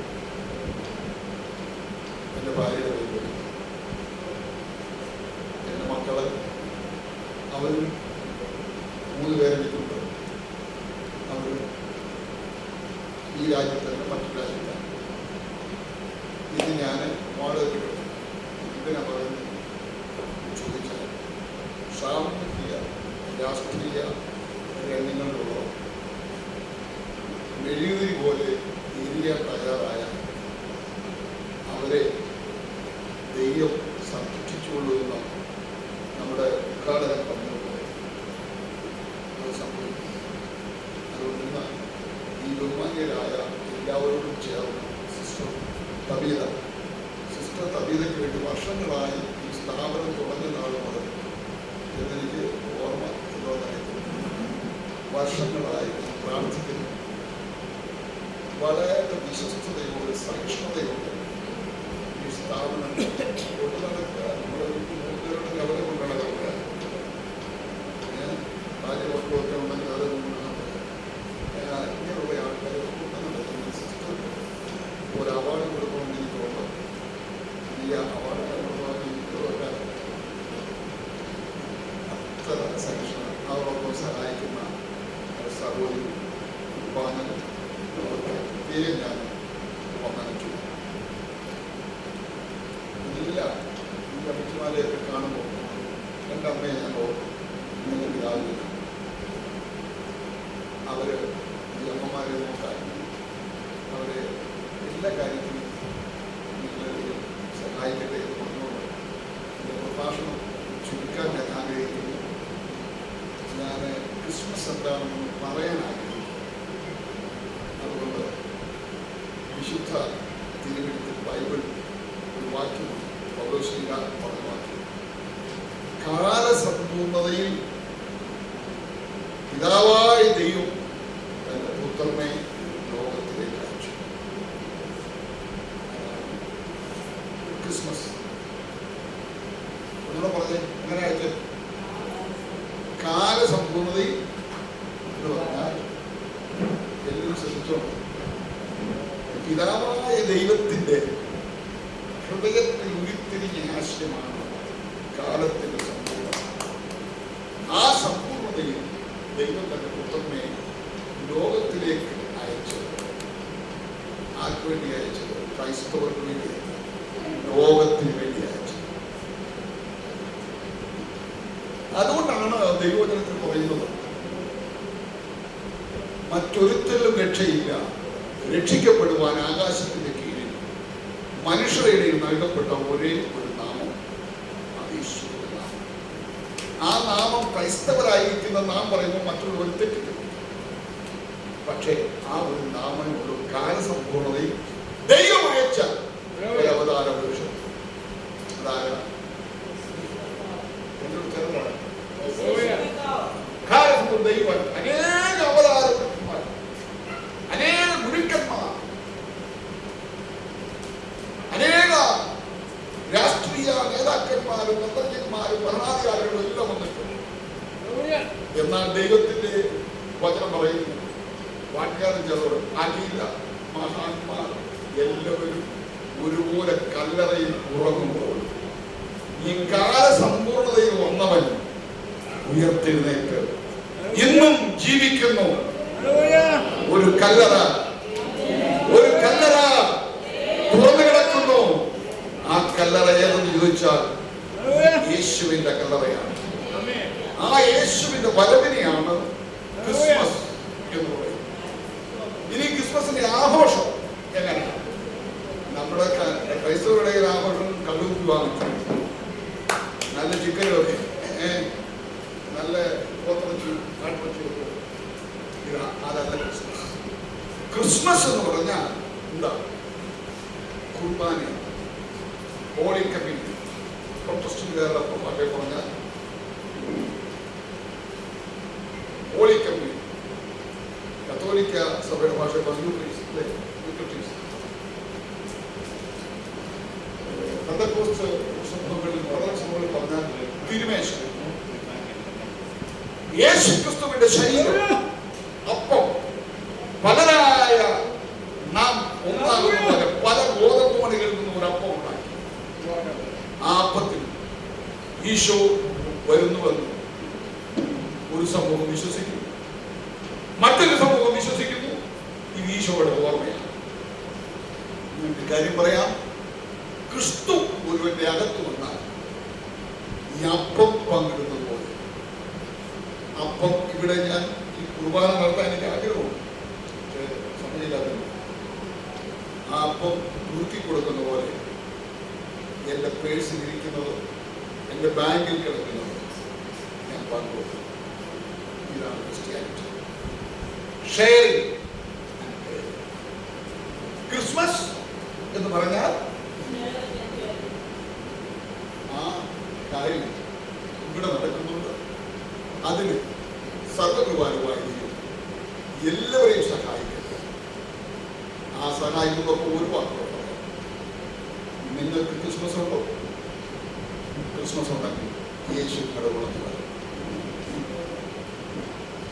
എൻ്റെ ഭാര്യയുടെ പേരിലും എൻ്റെ മക്കള് അവർ 3 പേരെനിക്കുണ്ട്. അവർ ഈ രാജ്യത്തല്ല മറ്റു രാജ്യത്താണ്. ഇത് ഞാൻ വാടക ഇതിനാ പറയുന്നത് ചോദിച്ചാൽ സാമൂഹിക രാഷ്ട്രീയ രംഗങ്ങളിലുള്ള മെഴുകുതിരി പോലെ എരിയാൻ തയ്യാറായ അവരെ ദൈവം സംരക്ഷിച്ചുകൊള്ളുന്ന നമ്മുടെ ഉദ്ഘാടകൻ പറഞ്ഞതുപോലെ അത് സംഭവിക്കും. അതുകൊണ്ട് ഈ ബഹുമാന്യരായ എല്ലാവരോടും ചേർന്ന് സിസ്റ്റർ തബീതയ്ക്ക് വേണ്ടി വർഷങ്ങളായി ഈ സ്ഥാപനം തുടങ്ങിയ നാൾ മുതൽ എന്നെനിക്ക് ഓർമ്മ ഉള്ളതായിരുന്നു. വർഷങ്ങളായി പ്രാർത്ഥിക്കുന്നു. വളരെ വിശ്വസ്തയോട് സഹിഷ്ണുതയോട് ഈ സ്ഥാപനം കൊണ്ടു നടക്കുക. നമ്മുടെ മൂന്നുപേരുടെ അവരെ കൊണ്ട് നടക്കുക. ഭാര്യ മക്കളൊക്കെ ഉണ്ടെങ്കിൽ അവരെ കൊണ്ട് ഇങ്ങനെയുള്ള ആൾക്കാരെ കൊണ്ട് നടക്കുന്ന സിസ്റ്റർ ഒരു അവാർഡ് കൊടുക്കണമെന്ന് എനിക്ക് തോന്നുന്നു. ഈ അവാർഡ് അത്ര സഹിഷ്ണുത അവരൊപ്പം സഹായിക്കുന്ന സഹോദരി ഉപാനനും പേരും ഞാൻ വന്നിട്ടു. ഇല്ല, ഈ അമ്മച്ചിമാരെയൊക്കെ കാണുമ്പോൾ എൻ്റെ അമ്മയെ ഞാൻ ഓർക്കും. ഇങ്ങനെ പിതാവില്ല, അവര് ഈ അമ്മമാരെ നോക്കാൻ അവരെ എല്ലാ കാര്യത്തിലും നിങ്ങളെയും സഹായിക്കട്ടെ എന്ന് പറഞ്ഞുകൊണ്ട് എൻ്റെ പ്രഭാഷണം ചുരുക്കാൻ ഞാൻ ആഗ്രഹിക്കുന്നു. ഞാൻ ക്രിസ്മസ് എന്താണെന്ന് പറയാൻ ആഗ്രഹിക്കുന്നു. അതുകൊണ്ട് വിശുദ്ധ തിരുവെഴുത്തിൽ ബൈബിൾ ഒരു വാക്യമുണ്ട്, പൗലോസ്ലീഹ പറഞ്ഞ വാക്യം. കാലസമ്പൂർണതയിൽ പിതാവായ ദൈവം തന്റെ പുത്രനെ ലോകത്തിലേക്ക് അയച്ചു. ക്രിസ്മസ് ഒന്നുകൂടെ പറഞ്ഞേ, എങ്ങനെ അയച്ചു? കാലസമ്പൂർണതയിൽ എന്ന് പറഞ്ഞാൽ എല്ലാവരും ശ്രദ്ധിച്ചോളൂ. പിതാവായ ദൈവത്തിന്റെ ഹൃദയത്തിൽ ഉരുത്തിരിഞ്ഞ ആശയമാണ് കാലത്തിന്റെ സമ്പൂർണ്ണത. ആ സമ്പൂർണതയിൽ ദൈവം തന്റെ പുത്രനെ ലോകത്തിലേക്ക് അയച്ചത്. ആർക്ക് വേണ്ടി അയച്ചത്? ക്രൈസ്തവർക്ക് വേണ്ടി, ലോകത്തിന് വേണ്ടി അയച്ചത്. അതുകൊണ്ടാണ് ദൈവവചനത്തിൽ പറയുന്നത്, മറ്റൊരുത്തരിലും രക്ഷയില്ല, രക്ഷിക്കപ്പെടുവാൻ ആകാശത്തിന്റെ കീഴിൽ മനുഷ്യരുടെ ഇടയിൽ നൽകപ്പെട്ട ഒരേ ഒരു നാമം, അത് യേശുവിന്റെ നാമം. ആ നാമം ക്രൈസ്തവരായിരിക്കുന്ന നാം പറയുമ്പോൾ മറ്റുള്ളവർ തെറ്റിക്കും. പക്ഷേ ആ ഒരു നാമമുള്ള കാലസമ്പൂർണതയിൽ ദൈവം അയച്ച ഒരു അവതാര പുരുഷൻ. അതായത് ദൈവം അനേക അവതാരന്മാർ, അനേക ഗുരുക്കന്മാർ, അനേക രാഷ്ട്രീയ നേതാക്കന്മാരും തന്ത്രജ്ഞന്മാരും ഭരണാധികാരികളും എല്ലാം വന്നിട്ടുണ്ട്. എന്നാൽ ദൈവത്തിന്റെ വചനം പറയുന്നു, വാക്യാരം ചേർന്ന് അഖില മഹാന്മാർ എല്ലാവരും ഒരുപോലെ കല്ലറയിൽ ഉറങ്ങുമ്പോൾ ഈ കാലസമ്പൂർണതയിൽ വന്നവൻ ഉയർത്തെഴുന്നേറ്റ് ഇന്നും ജീവിക്കുന്നു. ഒരു കല്ലറ തുറന്നു കിടക്കുന്നു. ആ കല്ലറ ഏതെന്ന് ചോദിച്ചാൽ യേശുവിന്റെ കല്ലറയാണ്. ആ യേശുവിന്റെ വരവിനെയാണ് ക്രിസ്മസ് എന്ന് പറയുന്നത്. ഇനി ക്രിസ്മസിന്റെ ആഘോഷം എങ്ങനെയാണ്? നമ്മുടെ ക്രൈസ്തവരുടെ ആഘോഷം കള്ളുകുപ്പി വാങ്ങിച്ചു, നല്ല ചിക്കനൊക്കെ, നല്ല പോത്തിറച്ചി, കാട്ടിറച്ചി, അതല്ല ക്രിസ്മസ്. ക്രിസ്മസ് എന്ന് പറഞ്ഞാൽ എന്താ? കുർബാന, ഹോളി കമ്മ്യൂണിറ്റി. പ്രൊട്ടസ്റ്റന്റുകാരുടെ ഭാഷ പറഞ്ഞാൽ ഹോളി കമ്മ്യൂണിറ്റി. കത്തോലിക്ക സഭയുടെ ഭാഷ പെന്തക്കോസ്ത് സംഭവങ്ങളിൽ പറഞ്ഞാൽ തിരുമേശ. യേശുക്രിസ്തുവിന്റെ ശരീരം, അപ്പം, പലരായ നാം ഒന്നാകുന്ന പോലെ പല ഗോതമ്പ് മണികളിൽ നിന്ന് ഒരു അപ്പം ഉണ്ടാക്കി. ആ അപ്പത്തിൽ ഈശോ വരുന്നുവെന്ന് ഒരു സമൂഹം വിശ്വസിക്കുന്നു, മറ്റൊരു സമൂഹം വിശ്വസിക്കുന്നു. ഇത് ഈശോയുടെ ഓർമ്മയാണ്. കാര്യം പറയാം, ക്രിസ്തു ഒരുവന്റെ അകത്ത് വന്നാൽ ഈ അപ്പം പങ്കിടുന്നത് പോലെ അപ്പം ഇവിടെ ഞാൻ ഈ കുർബാന നടത്താൻ എനിക്ക് ആഗ്രഹമുണ്ട്, പക്ഷേ സമയമില്ലാതെ ആ അപ്പം തൂക്കി കൊടുക്കുന്ന പോലെ എൻ്റെ പേഴ്സിൽ ഇരിക്കുന്നത്, എൻ്റെ ബാങ്കിൽ കിടക്കുന്നത് ഞാൻ പങ്കുവെക്കും. ഇതാണ് ക്രിസ്ത്യാനിറ്റി. ഷെയറിംഗ്. ക്രിസ്മസ് എന്ന് പറഞ്ഞാൽ ആ കാര്യം ഇവിടെ നടക്കുന്നുണ്ട്. അതിന് സർവകൃപാലുവായി എല്ലാവരെയും സഹായിക്കട്ടെ. ആ സഹായിക്കുന്നതൊക്കെ ഒരു വാക്കുകൾ പറയാം. നിങ്ങൾക്ക് ക്രിസ്മസ് ഉണ്ടോ? ക്രിസ്മസ് ഉണ്ടെങ്കിൽ യേശു കടവുളത്ത് വരും.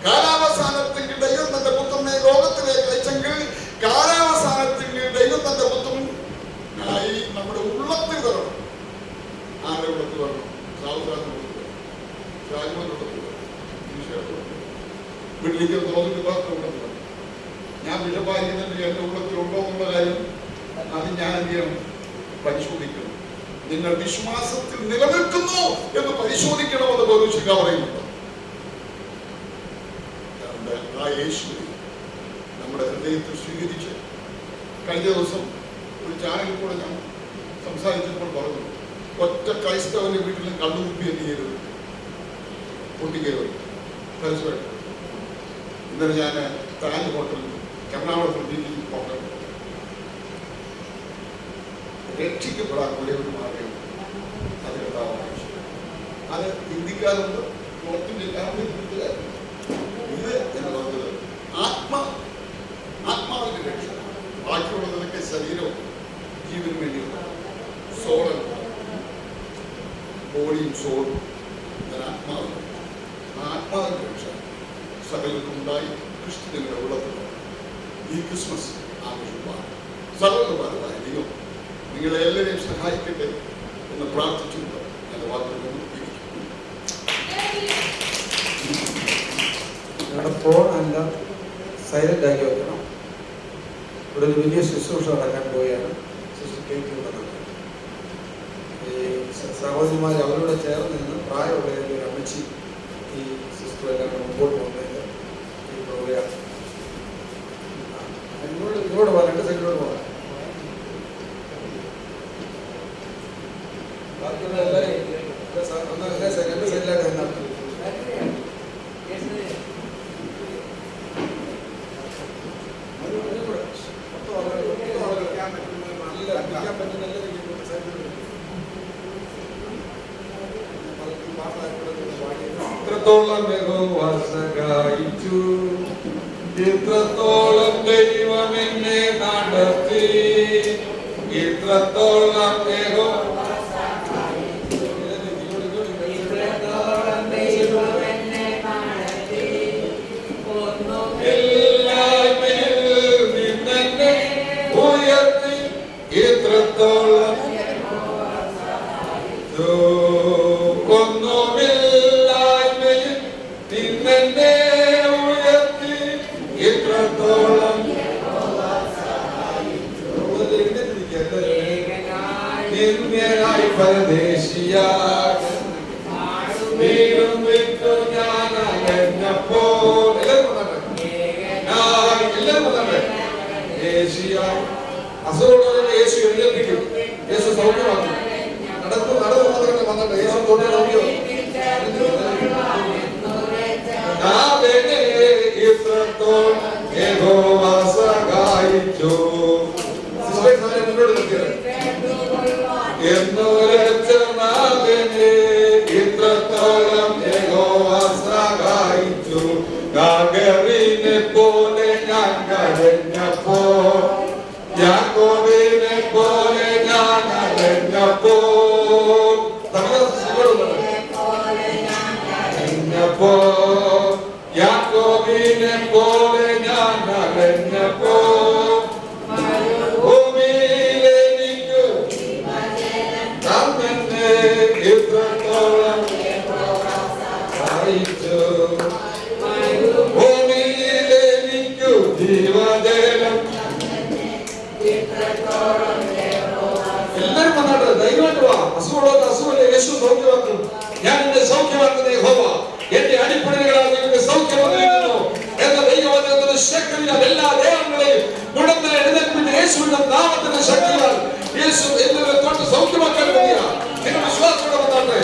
കാലാവസാനത്തിൽ ദൈവം തന്റെ പുത്രനെ ലോകത്തിലേക്ക് അയച്ചെങ്കിൽ കാലാവസാനത്തിൽ ദൈവം തന്റെ പുത്രനായി നമ്മുടെ ഉള്ളത്തിൽ വരണം. ആരുടെ ഉള്ളത്തിൽ വരണം? സാവുകാരൻ്റെ ഉള്ളത്തിൽ വരണം, രാജ്യങ്ങളുടെ ഉള്ളത്തിൽ വരണം, വീട്ടിലേക്ക് തോന്നിട്ട് ഉള്ളത്തിൽ വരണം. ഞാൻ ബിഷപ്പായിരിക്കുന്നുണ്ട്, എൻ്റെ ഉള്ളത്തിൽ ഉണ്ടോ എന്നുള്ള കാര്യം അത് ഞാൻ എന്ത് ചെയ്യണം? പരിശോധിക്കണം. നിങ്ങൾ വിശ്വാസത്തിൽ നിലനിൽക്കുന്നു എന്ന് പരിശോധിക്കണമെന്ന് പൗലോസ് പറയുന്നുണ്ട്. ആ യേശുവിനെ നമ്മുടെ ഹൃദയത്തിൽ സ്വീകരിച്ച് കഴിഞ്ഞ ദിവസം ഒരു ചാനലിൽ കൂടെ ഞാൻ സംസാരിച്ചപ്പോൾ പറഞ്ഞു, ഒറ്റ ക്രൈസ്തവന്റെ വീട്ടിലും കള്ളുകുപ്പി എന്ത് ചെയ്യരുത്, പൊട്ടിക്കരുത്. തീർച്ചയായിട്ടും ഇന്നലെ ഞാൻ താജ് ഹോട്ടലിൽ എറണാകുളത്ത് ഹോട്ടൽ രക്ഷിക്കപ്പെടാൻ ഒരേ ഒരു മാർഗം അതിനെത്താവുന്ന അത് ഇന്ത്യക്കാരുണ്ട്, നോർത്ത് ഇന്ത്യക്കാരുണ്ട്. ഇത് എന്ന് പറഞ്ഞത് ആത്മാവിന്റെ രക്ഷ. ബാക്കിയുള്ളതൊക്കെ ശരീരവും ജീവനും വേണ്ടിയുള്ള സോളാണ്, ബോഡിയും സോളും. ആത്മാവിന്റെ ആത്മാവിന്റെ രക്ഷ സകലർക്കും ഉണ്ടായി ക്രിസ്തുവിന്റെ ഉള്ളത്തിൽ ഈ ക്രിസ്മസ് ആഘോഷിപ്പാണ്. സർവകൃപാലുവായ ദൈവം നിങ്ങളെ എല്ലാവരെയും സഹായിക്കട്ടെ എന്ന് പ്രാർത്ഥിച്ചുകൊണ്ട് എൻ്റെ വാക്കുകൾ നിങ്ങളുടെ ഫോൺ എല്ലാം സൈലന്റ് ആക്കി വെക്കണം. ഇവിടെ ഒരു വലിയ ശുശ്രൂഷ നടക്കാൻ പോവുകയാണ്. ഈ സഹോദരിമാർ അവരോട് ചേർന്ന് നിന്ന് പ്രായമുള്ള ഒരു അമ്മച്ചി ഈ സിസ്റ്ററെല്ലാം മുമ്പോട്ട് പോകുന്നതിന് ഈ പ്രോഗ്രാം ഇങ്ങോട്ട് പോകാം, രണ്ട് സൈഡിലോട്ട് പോകാം. ബാക്കിയുള്ള എല്ലാവരും രണ്ട് സൈഡിലായിട്ട് നിന്നാണ്. ഇത്രത്തോളം യഹോവ സഹായിച്ചു, ഇത്രത്തോളം ദൈവം എന്നെ നടത്തി, ഇത്രത്തോളം യഹോവ ഉയർത്തി, ഇത്രത്തോളം ഒന്നുമില്ലായ്മയിൽ എന്നെ ഉയർത്തി ഇത്രത്തോളം നിന്യനായി പരദേശിയായി വീടും വിട്ടു ഞാൻ അകന്നപ്പോൾ എല്ലാവരും അസുഖമുള്ളവരെ യേശു എഴുന്നേൽപ്പിക്കും. യേശു സൗഖ്യമാക്കും. നടന്നു മാത്രമേ വന്നിട്ട് യേശു തൊട്ട് സൗഖ്യം സഹായിച്ചു. മുന്നോട്ട് നിർത്തിയത് ഇത്രത്തോളം യഹോവ സഹായിച്ചു. ഗാഗറിനെ പോലെ ഞാൻ കരഞ്ഞപ്പോ, യാക്കോബിനെ പോലെ ഞാൻ കരഞ്ഞപ്പോ, കരഞ്ഞപ്പോ, യാക്കോബിനെ പോലെ ഞാൻ കരഞ്ഞപ്പോ, ഭൂമിയിലെനിക്കു തന്നെ ഇത്രത്തോളം സഹായിച്ചു. ഭൂമിയിലെനിക്കു ജീവജലം. എല്ലാവരും വന്നാട്ട് ധൈര്യമായിട്ട് വാ. അസുഖമുള്ളത് അസുഖമില്ല, യേശു സൗഖ്യമാക്കും. ഞാൻ എന്നെ സൗഖ്യമാക്കുന്ന യഹോവ എന്റെ അടിപ്പണികളാൽ നിങ്ങൾക്ക് സൗഖ്യം വന്നിരിക്കുന്നു എന്ന ദൈവവചനത്തിന്റെ ശക്തിയാൽ എല്ലാ ദേഹങ്ങളെയും ഉടനെ എഴുന്നേൽപ്പിന്റെ യേശുവിന്റെ നാമത്തിന്റെ ശക്തിയാൽ യേശു എന്നിവരെ തൊട്ട് സൗഖ്യമാക്കാൻ കഴിയാ. എന്റെ വിശ്വാസത്തോടെ വന്നാട്ടെ.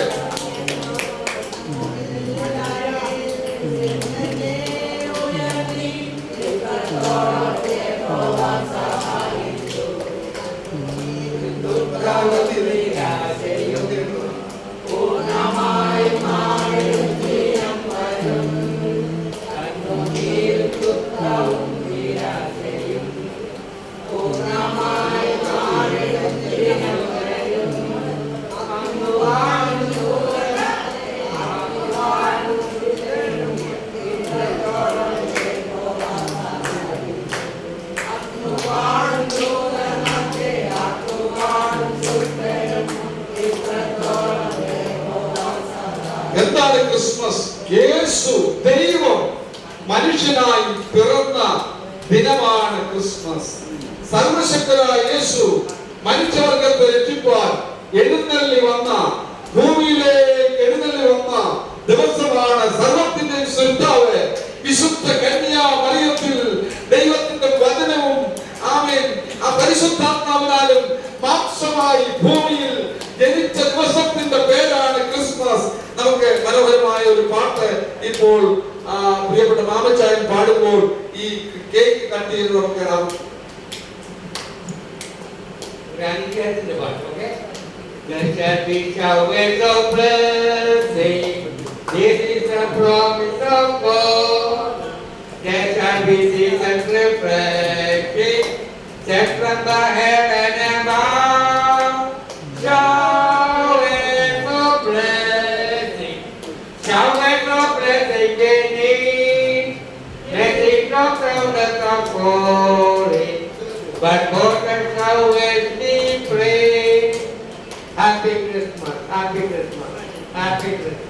എന്താണ് ക്രിസ്മസ്? യേശു ദൈവം മനുഷ്യനായി പിറന്ന ദിനമാണ് ക്രിസ്മസ്. സർവശക്തനായ യേശു മനുഷ്യവർഗത്തെ രക്ഷിപ്പാൻ എഴുന്നള്ളി വന്ന, ഭൂമിയിലേക്ക് എഴുന്നള്ളി വന്ന ദിവസമാണ്. സർവത്തിന്റെയും സൃഷ്ടാവ് വിശുദ്ധ കന്യാ മറിയത്തിൽ ദൈവത്തിന്റെ വചനവും ആമേൻ ആ പരിശുദ്ധാത്മാവിനാലും മാംസമായി ഭൂമിയിൽ ജനിച്ച ദിവസത്തിന്റെ പേരാണ് ക്രിസ്മസ്. നമുക്ക് മനോഹരമായ ഒരു പാട്ട് ഇപ്പോൾ പ്രിയപ്പെട്ട മാമച്ചായൻ പാടുമ്പോൾ ഈ കേക്ക് കട്ട് ചെയ്ത് നമുക്ക് There shall be showers of blessing. This is the promise of God. There shall be seasons refreshing, set from the heaven above. Showers of blessing, showers of blessing indeed. Blessing not from the top glory, but more than showers be praised. Happy Christmas, Happy Christmas, Happy Christmas.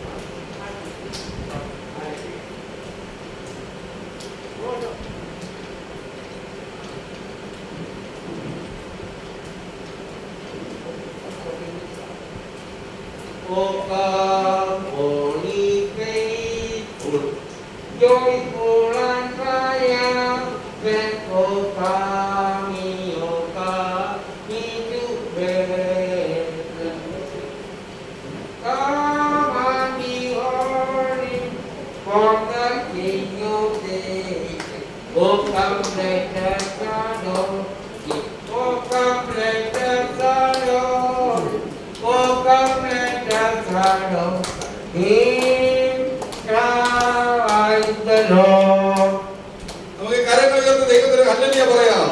Oh come, holy faithful, joyful and triumphant, oh come to Bethlehem. Come and behold him, for the King of days. Oh come, let us adore him. Oh come, let us adore him. Oh come, let us adore him. Christ the Lord. നമുക്ക് കരങ്ങൾ ഉയർത്തി ദൈവത്തിന് hallelujah പറയാം.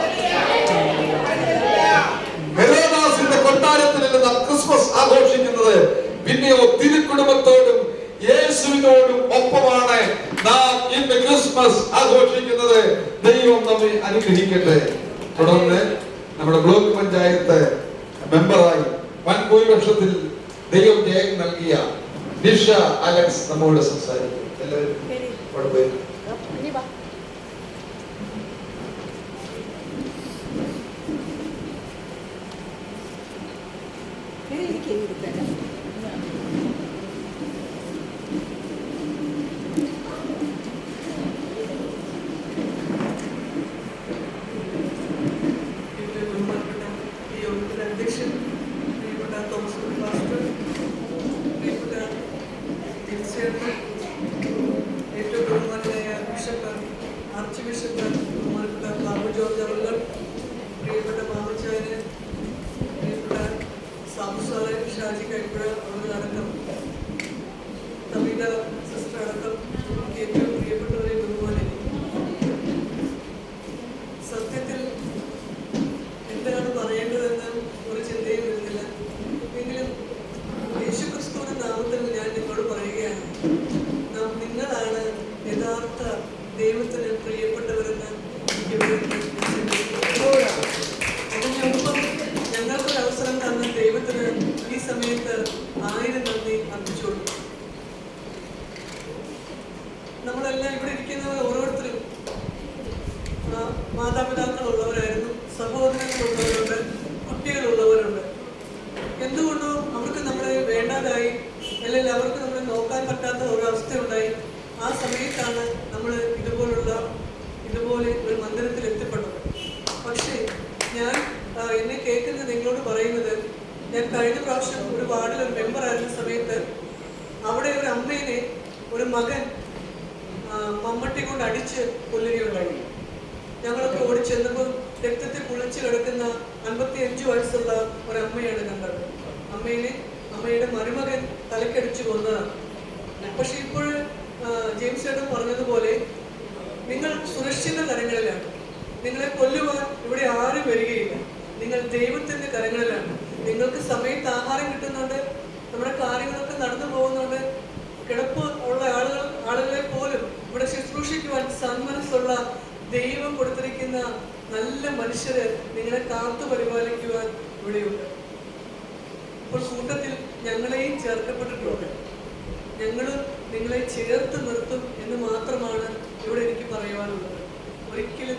ഹെരോദാസിന്റെ കൊട്ടാരത്തിൽ നാം Christmas ആഘോഷിക്കുന്നത് പിന്നെയോ തിരുക്കുടുംബത്തോടും യേശുവിനോടും ഒപ്പമാണ് നാം ഇന്ന് ക്രിസ്മസ് ആഘോഷിക്കുന്നത്. ദൈവം നമ്മെ അനുഗ്രഹിക്കട്ടെ. തുടർന്ന് നമ്മുടെ ബ്ലോക്ക് പഞ്ചായത്ത് മെമ്പറായി വൻ ഭൂരിപക്ഷത്തിൽ ദൈവം ജയം നൽകിയ നിഷ അലക്സ് നമ്മോട് സംസാരിക്കും. എല്ലാവരും അവിടെ പോയി അധ്യക്ഷൻ, പ്രിയപ്പെട്ട തോമസ് മാസ്റ്റർ, പ്രിയപ്പെട്ട തീർച്ചയായിട്ടും ഏറ്റവും ബഹുമാനായ ബിഷപ്പ്, ആർച്ച് ബിഷപ്പ്, ബഹുമാനപ്പെട്ട ബാബു ജോർജ് അവർ, പ്രിയപ്പെട്ട മാമച്ചായന്, പ്രിയപ്പെട്ട സാബുസാറ്, ഷാജി കൈപ്പുഴ അവരടക്കം, തമിഴ സിസ്റ്റർ അടക്കം ഏറ്റവും പ്രിയപ്പെട്ടവരെ ബഹുമാനെ, സത്യത്തിൽ എന്താണ് പറയേണ്ടതെന്ന് ഒരു ചിന്തയും വരുന്നില്ല. എങ്കിലും യേശുക്രിസ്തുവിന്റെ നാമത്തിൽ ഞാൻ നിങ്ങളോട് പറയുകയാണ്, നിങ്ങളാണ് യഥാർത്ഥ ദൈവത്തിന് പ്രിയപ്പെട്ടവരെന്ന് അതിനൊപ്പം ഞങ്ങൾക്കൊരു അവസരം തന്ന ദൈവത്തിന് ഈ സമയത്ത് 1000 നന്ദി അർപ്പിച്ചോളൂ. നമ്മളെല്ലാം ഇവിടെ ഇരിക്കുന്നവർ ഓരോരുത്തരും മാതാപിതാക്കളുള്ളവരായിരുന്നു, സഹോദരങ്ങളുള്ളവരുണ്ട്, കുട്ടികളുള്ളവരുണ്ട്. എന്തുകൊണ്ടോ അവർക്ക് നമ്മളെ വേണ്ടാതായി, അല്ലെങ്കിൽ അവർക്ക് നമ്മളെ നോക്കാൻ പറ്റാത്ത ഒരവസ്ഥ ഉണ്ടായി. ആ സമയത്താണ് നമ്മൾ ഇതുപോലെ ഒരു മന്ദിരത്തിൽ എത്തിപ്പെട്ടത്. പക്ഷേ ഞാൻ എന്നെ കേൾക്കുന്ന നിങ്ങളോട് പറയുന്നത്, ഞാൻ കഴിഞ്ഞ പ്രാവശ്യം ഒരു വാർഡിൽ ഒരു മെമ്പറായിരുന്ന സമയത്ത് അവിടെ ഒരു അമ്മേനെ ഒരു മകൻ മമ്മട്ടി കൊണ്ട് അടിച്ച് കൊല്ലുകയുണ്ടായി. ഞങ്ങളൊക്കെ ഓടിച്ചെന്നപ്പോൾ രക്തത്തിൽ കുളിച്ച് കിടക്കുന്ന 55 വയസ്സുള്ള ഒരമ്മയാണ് കണ്ടത്. അമ്മയുടെ മരുമകൻ തലക്കടിച്ചു കൊന്നതാണ്. പക്ഷെ ഇപ്പോൾ ജെയിംസ് ചേട്ടൻ പറഞ്ഞതുപോലെ നിങ്ങൾ സുരക്ഷിത കരങ്ങളിലാണ്. നിങ്ങളെ കൊല്ലുവാൻ ഇവിടെ ആരും വരികയില്ല. നിങ്ങൾ ദൈവത്തിന്റെ കരങ്ങളിലാണ്. നിങ്ങൾക്ക് സമയത്ത് ആഹാരം കിട്ടുന്നുണ്ട്, നമ്മുടെ കാര്യങ്ങളൊക്കെ നടന്നു പോകുന്നുണ്ട്. കിടപ്പ് ഉള്ള ആളുകളെ പോലും ഇവിടെ ശുശ്രൂഷിക്കുവാൻ സന്മനസ്സുള്ള ദൈവം കൊടുത്തിരിക്കുന്ന നല്ല മനുഷ്യര് നിങ്ങളെ കാത്തു പരിപാലിക്കുവാൻ ഇവിടെയുണ്ട്. ഇപ്പോൾ കൂട്ടത്തിൽ ഞങ്ങളെയും ചേർക്കപ്പെട്ടിട്ടുണ്ട്. ഞങ്ങൾ നിങ്ങളെ ചേർത്ത് നിർത്തും എന്ന് മാത്രമാണ് ഇവിടെ എനിക്ക് പറയുവാനുള്ളത്. ഒരിക്കലും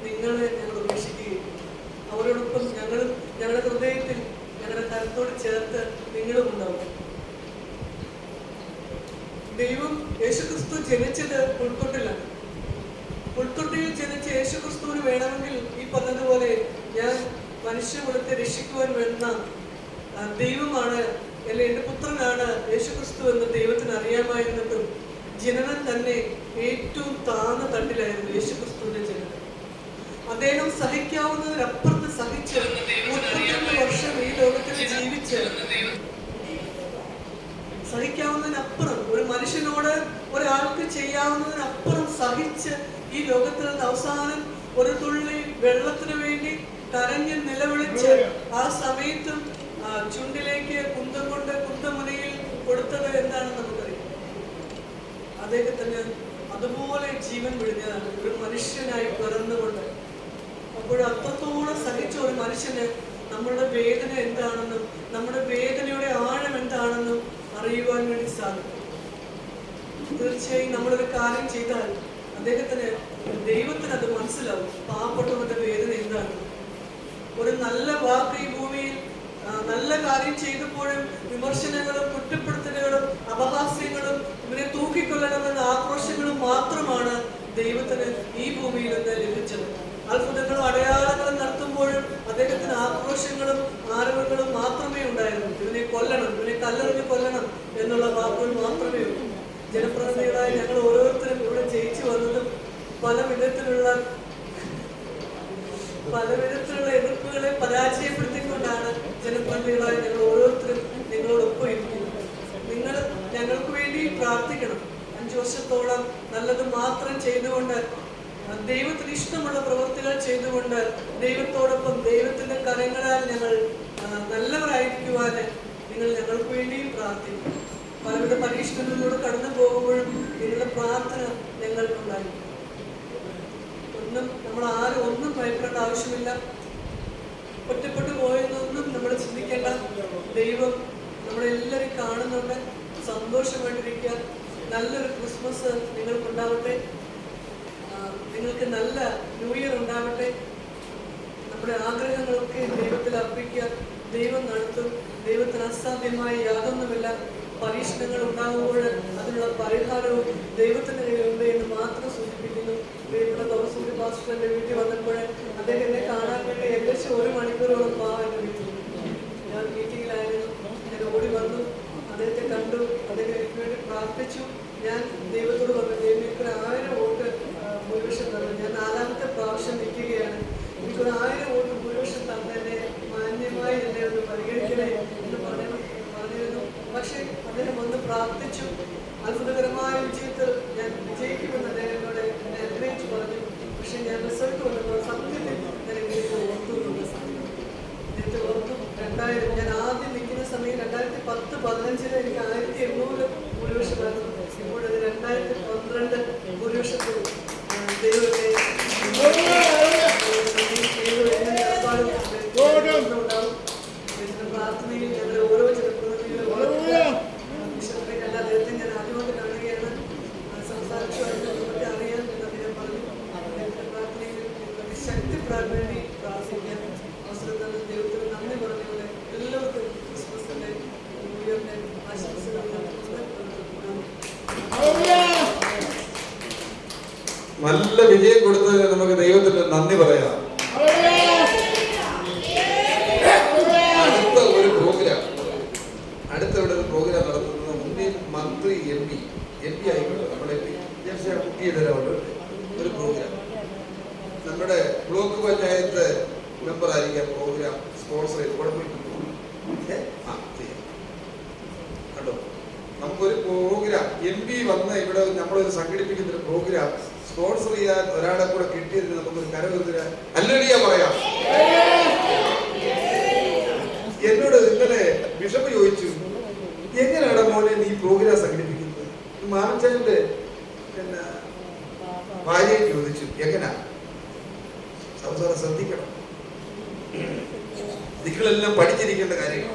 നിങ്ങളെ ഞങ്ങൾ ഉപേക്ഷിക്കുകയില്ല. അവരോടൊപ്പം ഞങ്ങളുടെ ഹൃദയത്തിൽ ഞങ്ങളുടെ കരത്തോട് ചേർത്ത് നിങ്ങളും ഉണ്ടാവും. ദൈവം യേശുക്രിസ്തു ജനിച്ചത് ഉൾക്കൊട്ടിലാണ്. ഉൾക്കൊട്ടിയിൽ ജനിച്ച യേശുക്രിസ്തുവിന് വേണമെങ്കിൽ ഈ പറഞ്ഞതുപോലെ ഞാൻ മനുഷ്യകുലത്തെ രക്ഷിക്കുവാൻ വേണ്ട ദൈവമാണ്, അല്ലെ എൻ്റെ പുത്രനാണ് യേശുക്രിസ്തു എന്ന് ദൈവത്തിന് അറിയാമായിരുന്നിട്ടും ജനനം തന്നെ ഏറ്റവും താഴ്ന്ന തട്ടിലായിരുന്നു യേശുക്രിസ്തുവിന്റെ ജനനം. അദ്ദേഹം സഹിക്കാവുന്നതിനപ്പുറത്ത് സഹിച്ച് 32 വർഷം ഈ ലോകത്തിൽ ജീവിച്ച്, സഹിക്കാവുന്നതിനപ്പുറം ഒരു മനുഷ്യനോട് ഒരാൾക്ക് ചെയ്യാവുന്നതിനപ്പുറം സഹിച്ച് ഈ ലോകത്തിൽ നിന്ന് അവസാനം ഒരു തുള്ളി വെള്ളത്തിന് വേണ്ടി കരഞ്ഞ് നിലവിളിച്ച് ആ സമയത്തും ചുണ്ടിലേക്ക് കുന്തം കൊണ്ട് കുന്തമുനയിൽ കൊടുത്തത് എന്താണെന്ന് നമുക്കറിയാം. അദ്ദേഹത്തിന് അതുപോലെ ജീവൻ വിടുന്നതാണ് ഒരു മനുഷ്യനായി പിറന്നുകൊണ്ട്. അപ്പോൾ അത്രത്തോളം സഹിച്ച ഒരു മനുഷ്യന് നമ്മുടെ വേദന എന്താണെന്നും നമ്മുടെ വേദനയുടെ ആഴം എന്താണെന്നും അറിയുവാൻ വേണ്ടി സാധിക്കും. തീർച്ചയായും നമ്മളൊരു കാര്യം ചെയ്താൽ ദൈവത്തിന് അത് മനസ്സിലാവും, പാവപ്പെട്ടവരുടെ വേദന എന്താണ്. ഒരു നല്ല വാക്ക് ഈ ഭൂമിയിൽ നല്ല കാര്യം ചെയ്തപ്പോഴും വിമർശനങ്ങളും കുറ്റപ്പെടുത്തലുകളും അപഹാസ്യങ്ങളും ഇവരെ തൂക്കിക്കൊല്ലണമെന്ന ആക്രോശങ്ങളും മാത്രമാണ് ദൈവത്തിന് ഈ ഭൂമിയിൽ നിന്ന് ലഭിച്ചത്. അത്ഭുതങ്ങളും അടയാളങ്ങളും നടത്തുമ്പോഴും അദ്ദേഹത്തിന് ആക്രോശങ്ങളും ആരവങ്ങളും മാത്രമേ ഉണ്ടായിരുന്നു. ഇവനെ കൊല്ലണം, ഇവനെ കല്ലെറിഞ്ഞ് കൊല്ലണം എന്നുള്ള വാക്കുകൾ മാത്രമേ ഉള്ളൂ. ജനപ്രതിനിധികളായി ഞങ്ങൾ ഓരോരുത്തരും ഇവിടെ ജയിച്ചു വന്നതും പല വിധത്തിലുള്ള എതിർപ്പുകളെ പരാജയപ്പെടുത്തിക്കൊണ്ടാണ് ജനപ്രതിനിധികളായി ഞങ്ങൾ ഓരോരുത്തരും നിങ്ങളോടൊപ്പം ഇരിക്കുന്നത്. നിങ്ങൾ ഞങ്ങൾക്ക് വേണ്ടി പ്രാർത്ഥിക്കണം. 5 വർഷത്തോളം നല്ലത് മാത്രം ചെയ്തുകൊണ്ട്, ദൈവത്തിന് ഇഷ്ടമുള്ള പ്രവൃത്തികൾ ചെയ്തുകൊണ്ട്, ദൈവത്തോടൊപ്പം ദൈവത്തിന്റെ കരങ്ങളാൽ ഞങ്ങൾ നല്ലവരായിരിക്കുവാൻ നിങ്ങൾ ഞങ്ങൾക്ക് വേണ്ടിയും പ്രാർത്ഥിക്കും. പലവിധ പരീക്ഷണങ്ങളിലൂടെ കടന്നു പോകുമ്പോഴും നിങ്ങളുടെ പ്രാർത്ഥന ഞങ്ങൾക്കുണ്ടായിരിക്കും. നമ്മൾ ആരും ഒന്നും ഭയപ്പെടേണ്ട ആവശ്യമില്ല. ഒറ്റപ്പെട്ടു പോയെന്നൊന്നും നമ്മൾ ചിന്തിക്കേണ്ട. ദൈവം നമ്മളെല്ലാവരും കാണുന്നുണ്ട്. സന്തോഷമായിട്ടിരിക്കുക. നല്ലൊരു ക്രിസ്മസ് നിങ്ങൾക്കുണ്ടാവട്ടെ. നിങ്ങൾക്ക് നല്ല ന്യൂ ഇയർ ഉണ്ടാവട്ടെ. നമ്മുടെ ആഗ്രഹങ്ങളൊക്കെ ദൈവത്തിൽ അർപ്പിക്കുക. ദൈവം നടത്തും. ദൈവത്തിന് അസാധ്യമായ യാതൊന്നുമില്ല. പരീക്ഷണങ്ങൾ ഉണ്ടാകുമ്പോൾ അതിനുള്ള പരിഹാരവും ദൈവത്തിന്റെ കയ്യിലുണ്ട് എന്ന് മാത്രം സൂചിപ്പിക്കുന്നു. പ്രിയപ്പെട്ട തോമസ് പാസ്റ്ററിന്റെ വീട്ടിൽ വന്നപ്പോൾ അദ്ദേഹം എന്നെ കാണാൻ വേണ്ടി ഏകദേശം 1 മണിക്കൂറോളം എന്റെ വീട്ടിൽ. ഞാൻ മീറ്റിങ്ങിലായിരുന്നു. ഞാൻ ഓടി വന്നു, അദ്ദേഹത്തെ കണ്ടു. അദ്ദേഹം എനിക്ക് വേണ്ടി പ്രാർത്ഥിച്ചു. ഞാൻ ദൈവത്തോട് പറഞ്ഞു, ദൈവം എനിക്കൊരു 1000 വോട്ട് ഭൂരിപക്ഷം തന്നു. ഞാൻ 4ാമത്തെ പ്രാവശ്യം നിൽക്കുകയാണ്. എനിക്കൊരു 1000 വോട്ട് ഭൂരിപക്ഷം തന്നെ മാന്യമായി എന്നെ ഒന്ന് പരിഗണിക്കണേ എന്ന് പറഞ്ഞിരുന്നു. പക്ഷേ അദ്ദേഹം വന്ന് പ്രാർത്ഥിച്ചു. അത്ഭുതകരമായ വിജയത്തിൽ ഞാൻ വിജയിക്കുമെന്ന് അദ്ദേഹം എന്നോട് എന്നെ അനുഗ്രഹിച്ചു പറഞ്ഞു. പക്ഷെ ഞാൻ റിസൾട്ട് വന്നപ്പോൾ സത്യത്തിൽ ഞാൻ എനിക്ക് ഓർത്തുന്നുണ്ട്. നേരത്തെ ഓർത്തു 2000 ഞാൻ ആദ്യം നിൽക്കുന്ന സമയം 2010-15 എനിക്ക് 1800 ഭൂരിപക്ഷമായിരുന്നു. ഇപ്പോൾ അത് 2012 ഭൂരിപക്ഷത്തിൽ ദൈവത്തെ ഉണ്ടാവും. പ്രാർത്ഥനയിൽ ഞങ്ങൾ ഓരോ ജനപ്രതിനിധികളും അദ്ദേഹത്തെ ഞാൻ ആദ്യമായിട്ട് കാണുകയാണ്. സംസാരിച്ചുമായിട്ട് നമുക്ക് അറിയാം എന്ന് അദ്ദേഹം പറഞ്ഞു. അദ്ദേഹത്തെ പ്രാർത്ഥനയിൽ ശക്തി വേണ്ടി പ്രാർത്ഥിക്കാൻ അവസരം തന്ന ദൈവത്തിന് നന്ദി പറഞ്ഞുകൊണ്ട് എല്ലാവർക്കും ക്രിസ്മസിന്റെ ന്യൂ ഇയറിന്റെ ആശംസകൾ നല്ല വിജയം കൊടുത്തതിന് നമുക്ക് ദൈവത്തിന് നന്ദി പറയാം. അടുത്ത ഇവിടെ ഒരു പ്രോഗ്രാം നടത്തുന്നത് മുന്നിൽ മന്ത്രി എം പി ആയിക്കോട്ടെ, നമ്മുടെ കുട്ടി തരാമുണ്ട് ഒരു പ്രോഗ്രാം. നമ്മുടെ ബ്ലോക്ക് പഞ്ചായത്ത് മെമ്പർ ആയിരിക്കാം പ്രോഗ്രാം സ്പോൺസർ ചെയ്ത് കുഴപ്പമില്ല. കണ്ടോ, നമുക്കൊരു പ്രോഗ്രാം MP വന്ന് ഇവിടെ നമ്മളൊരു സംഘടിപ്പിക്കുന്ന ഒരു പ്രോഗ്രാം സ്പോൺസർ ചെയ്യാൻ ഒരാളെ കൂടെ കിട്ടിയതിന് നമുക്കൊരു കരകൃതിര അല്ലടിയാ പറയാം. എന്നോട് ഇന്നലെ ബിഷപ്പ് ചോദിച്ചു, എങ്ങനെയാണ് മോനെ നീ പ്രോഗ്രാം സംഘടിപ്പിക്കുന്നത്? മാമച്ചാന്റെ പിന്നെ ഭാര്യയെ ചോദിച്ചു, എങ്ങനാ? സംസാരം ശ്രദ്ധിക്കണം, നിങ്ങളെല്ലാം പഠിച്ചിരിക്കേണ്ട കാര്യങ്ങൾ.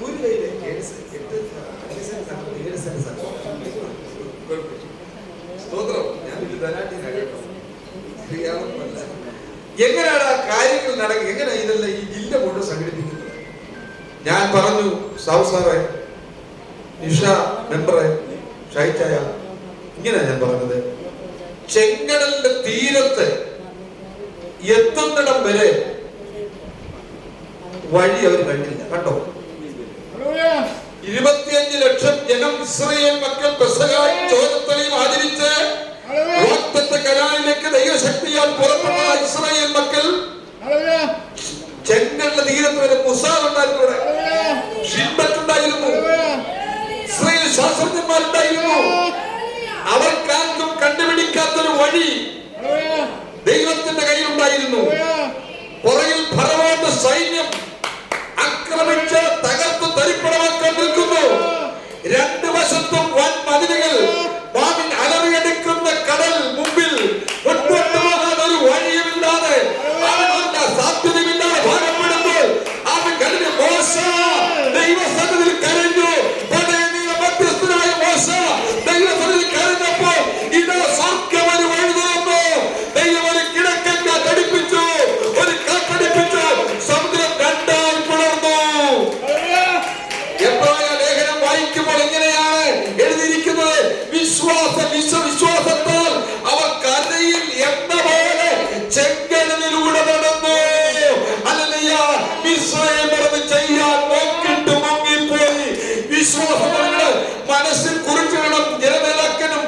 ഒരു കയ്യിലെ 7 സ്തോത്രം. ഞാൻ വലിയ ധനാഢ്യനാണ് കേട്ടോ, ക്രിയാളല്ല. എങ്ങനെയാണ് ആ കാര്യങ്ങൾ നടക്കുക? എങ്ങനെയാണ് ഇതെല്ലാം ഈ ജില്ല കൊണ്ട് സംഘടിപ്പിക്കുന്നത്? ഞാൻ പറഞ്ഞു, സാവു സാറേ, നിഷ മെമ്പറെ, ഷൈറ്റായ, ഇങ്ങനെ ഞാൻ പറഞ്ഞത്, ചെങ്കടലിന്റെ തീരത്ത് എത്തുന്നിടം വരെ വഴി അവർ കണ്ടില്ല. കണ്ടോ, 25 ലക്ഷം ജനം ഇസ്രായേൽ മക്കൾ പെസഹായും ചോരത്തലയും ആചരിച്ച് കനാലിലേക്ക് ദൈവശക്തിയാൽ പുറപ്പെട്ട ഇസ്രായേൽ മക്കൾ ചെങ്കടലിന്റെ തീരത്ത് വരെ മുസാദ് ഉണ്ടായിരുന്നു, ഷിംബത്തുണ്ടായിരുന്നു, ഇസ്രായേൽ ശാസ്ത്രജ്ഞന്മാരുണ്ടായിരുന്നു. അവർക്കാർക്കും കണ്ടുപിടിക്കാത്തൊരു വഴി ദൈവത്തിന്റെ കയ്യിലുണ്ടായിരുന്നു. പുറകിൽ ഫറവോന്റെ സൈന്യം ആക്രമിച്ച് തകർത്ത് തരിപ്പണമാക്കാൻ നിൽക്കുന്നു. 2 വശത്തും വൻ മതിലുകൾ, മാവിൻ അലറിയെടുക്കുന്ന കടൽ മുമ്പിൽ, ഒരു വഴിയുമില്ലാതെ സാധ്യതയില്ലാതെ ഭാരപ്പെടുമ്പോൾ അവൻ കരുതി മോശ ദൈവസന്നിധിയിൽ കരഞ്ഞു. മധ്യസ്ഥനായ മോശ ദൈവസന്നിധിയിൽ കരഞ്ഞപ്പോൾ ഇതാ സ്വർഗ്ഗം ഒരു വഴി തുറന്നു. ദൈവം ഒരു കിഴക്കൻ കാറ്റടിപ്പിച്ചു, ഒരു കാറ്റടിപ്പിച്ചു, സമുദ്രം 2ആയി പിളർന്നു. എബ്രായ ലേഖനം വായിക്കുമ്പോൾ എങ്ങനെയാണ് എഴുതിയിരിക്കുന്നത്? വിശ്വാസത്താൽ അവർ കരയിൽ എന്ന പോലെ ചെങ്കടലിലൂടെ നടന്നു. ഹല്ലേലൂയ. മിസ്രയീം മറന്ന് ചെയ്യാൻ നോക്കിട്ട് മുങ്ങിപ്പോയി. വിശ്വാസം മനസ്സിൽ കുറിച്ചിടണം. ജനനേതാക്കളും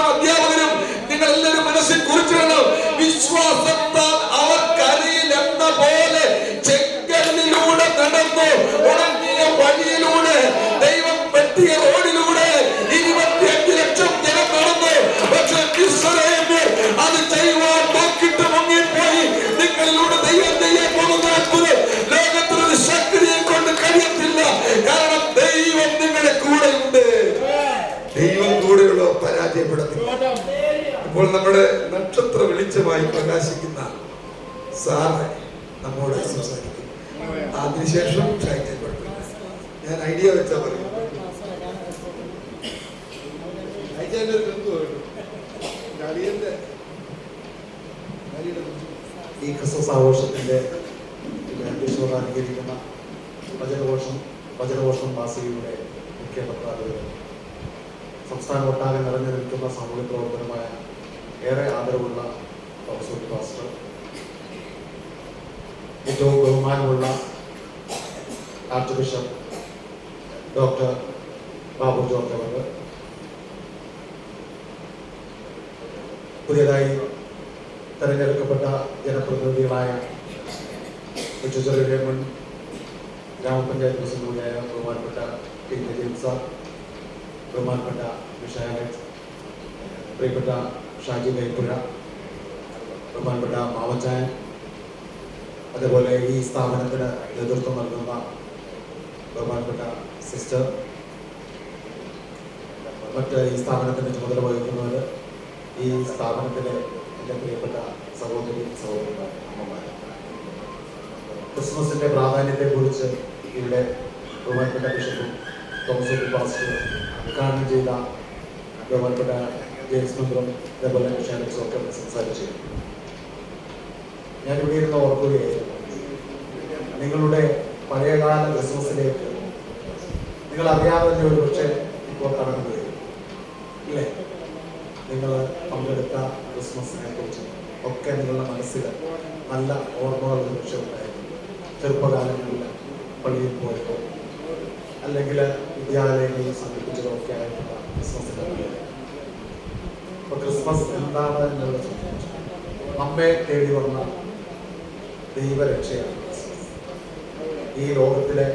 അധ്യാപകരും നിങ്ങൾ എല്ലാവരും മനസ്സിൽ കുറിച്ചിടണം. വിശ്വാസത്താൽ അവർ കരയിൽ എന്ന പോലെ ചെങ്കടലിലൂടെ നടന്നു. ഉണങ്ങിയ വഴിയിലൂടെ, ദൈവം വെട്ടിയ റോഡിലൂടെ 25 ലക്ഷം ജനം നടന്നു. പക്ഷെ അത് ചെയ്യുവാൻ നോക്കിട്ട് മുങ്ങിപ്പോയി. നിങ്ങളിലൂടെ ദൈവം ചെയ്യാൻ പോകുന്ന അത്ഭുതം ലോകത്തിലൊരു ശക്തിയെ കൊണ്ട് കഴിയത്തില്ല. കാരണം ദൈവം നിങ്ങളുടെ കൂടെ ഉണ്ട്. ദൈവം കൂടെയുള്ള പരാജയപ്പെടുത്തില്ല. ഇപ്പോൾ നമ്മുടെ നക്ഷത്ര വെളിച്ചമായി പ്രകാശിക്കുന്ന സാറ് നമ്മോട് സംസാരിക്കും. അതിനുശേഷം ഞാൻ ഐഡിയ വെച്ചാ പറയും. അതിൻ്റെ ഒരു ബന്ധുവായിട്ടു അലിയുടെ ഈ ക്രിസ്മസ് ആഘോഷത്തിൻ്റെ അധ്യക്ഷത അലങ്കരിക്കുന്ന വചനഘോഷം മാസികയുടെ മുഖ്യ പത്രാധിപർ, സംസ്ഥാനം ഒട്ടാകെ നിറഞ്ഞു നിൽക്കുന്ന സാമൂഹ്യ പ്രവർത്തനമായ ഏറെ ആദരവുള്ള പ്രൊഫസർ പാസ്റ്റർ, ഏറ്റവും ബഹുമാനമുള്ള archbishop doctor Babu George അവർ, പുതിയതായി തെരഞ്ഞെടുക്കപ്പെട്ട ജനപ്രതിനിധികളായ മുൻ ഗ്രാമപഞ്ചായത്ത് പ്രസിഡന്റ് കൂടിയായ ബഹുമാനപ്പെട്ട ടി ജെയിംസ് സാർ, ബഹുമാനപ്പെട്ട വിഷയാലക്സ്, പ്രിയപ്പെട്ട ഷാജി കൈപ്പുഴ, ബഹുമാനപ്പെട്ട മാവച്ചായൻ, അതേപോലെ ഈ സ്ഥാപനത്തിന് നേതൃത്വം നൽകുന്ന ബഹുമാനപ്പെട്ട സിസ്റ്റർ, മറ്റ് ഈ സ്ഥാപനത്തിൻ്റെ ചുമതല വഹിക്കുന്നവർ, ഈ സ്ഥാപനത്തിലെ എൻ്റെ പ്രിയപ്പെട്ട സഹോദരന്മാർ, അമ്മമാർ, ക്രിസ്മസിൻ്റെ പ്രാധാന്യത്തെക്കുറിച്ച് ഇവിടെ ബഹുമാനപ്പെട്ട ബിഷപ്പും തോമസ് പാസ്റ്റർ ഉദ്ഘാടനം ചെയ്ത ബഹുമാനപ്പെട്ട ജെയിംസ് മെമ്പറും അതേപോലെ ഷാനക്സും ഒക്കെ സംസാരിച്ചു. ഞാനിവിടെ ഇരുന്ന് ഓർക്കുകയായിരുന്നു, നിങ്ങളുടെ പഴയകാല ക്രിസ്മസിലേക്ക് നിങ്ങൾ അറിയാതെ തന്നെ ഒരു പക്ഷേ ഇപ്പോൾ കടന്നു വരും ഇല്ലേ? നിങ്ങൾ പങ്കെടുത്ത ക്രിസ്മസിനെ കുറിച്ച് ഒക്കെ നിങ്ങളുടെ മനസ്സിൽ നല്ല ഓർമ്മകൾ ഒരു പക്ഷേ ഉണ്ടായിരുന്നു. ചെറുപ്പകാലങ്ങളിൽ പള്ളിയിൽ പോയതോ അല്ലെങ്കിൽ വിദ്യാലയങ്ങളിൽ സംഘടിപ്പിച്ചതോ ഒക്കെ ആയിട്ടുള്ള ക്രിസ്മസിൻ്റെ പേര്. അപ്പോൾ ക്രിസ്മസ് എന്താണ് എന്നുള്ള ചോദിച്ചു, നമ്മെ തേടി വന്ന ദൈവരക്ഷയാണ് ക്രിസ്മസ്. ഈ ലോകത്തിലെ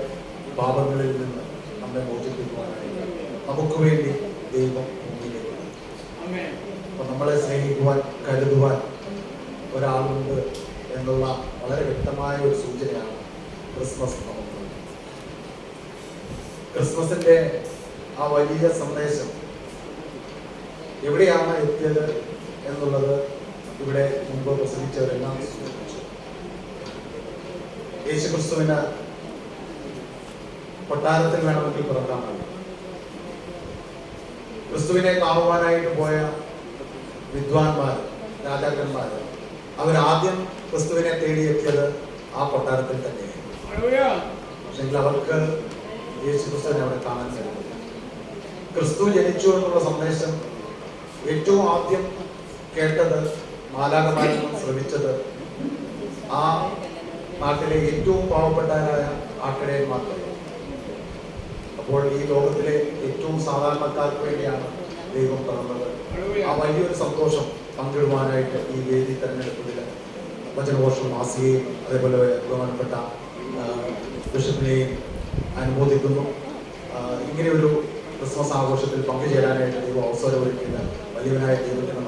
പാപങ്ങളിൽ നിന്ന് നമ്മെ മോചിപ്പിക്കുവാനായി നമുക്ക് വേണ്ടി ദൈവം ഭൂമിയിലേക്ക് വന്നു. അപ്പോൾ നമ്മളെ സ്നേഹിക്കുവാൻ, കരുതുവാൻ ഒരാളുണ്ട് എന്നുള്ള വളരെ വ്യക്തമായ ഒരു സൂചനയാണ് ക്രിസ്മസ് നമുക്ക്. ക്രിസ്മസിന്റെ ആ വലിയ സന്ദേശം എവിടെയാണ് എത്തിയത് എന്നുള്ളത് ഇവിടെ മുമ്പ് പ്രസംഗിച്ചവരെല്ലാം സൂചിപ്പിച്ചു. യേശുക്രിസ്തുവിന് കൊട്ടാരത്തിൽ വേണമെങ്കിൽ പിറക്കാൻ മതി. ക്രിസ്തുവിനെ കാണുവാനായിട്ട് പോയ വിദ്വാൻമാർ, രാജാക്കന്മാർ, അവരാദ്യം ക്രിസ്തുവിനെ തേടിയെത്തിയത് ആ കൊട്ടാരത്തിൽ തന്നെയാണ്. പക്ഷെങ്കിൽ അവർക്ക് യേശു ക്രിസ്തുവിനെ അവിടെ കാണാൻ കഴിയും. ക്രിസ്തു ജനിച്ചു എന്നുള്ള സന്ദേശം ഏറ്റവും ആദ്യം കേട്ടത്, മാലാഖമാരിൽ നിന്നും ശ്രമിച്ചത് ആ നാട്ടിലെ ഏറ്റവും പാവപ്പെട്ടവരായ ആട്ടിടയന്മാർക്ക്. അപ്പോൾ ഈ ലോകത്തിലെ ഏറ്റവും സാധാരണക്കാർക്ക് വേണ്ടിയാണ് ദൈവം പിറന്നത്. ആ വലിയൊരു സന്തോഷം പങ്കിടുവാനായിട്ട് ഈ വേദി തെരഞ്ഞെടുത്തതിൽ വചനഘോഷം മാസികയും അതേപോലെ ബഹുമാനപ്പെട്ട ബിഷപ്പിനെയും അനുമോദിക്കുന്നു. ഇങ്ങനെയൊരു ക്രിസ്മസ് ആഘോഷത്തിൽ പങ്കുചേരാനായിട്ട് ദൈവം അവസരമൊരുക്കില്ല. വലിയവനായ ദൈവത്തിന്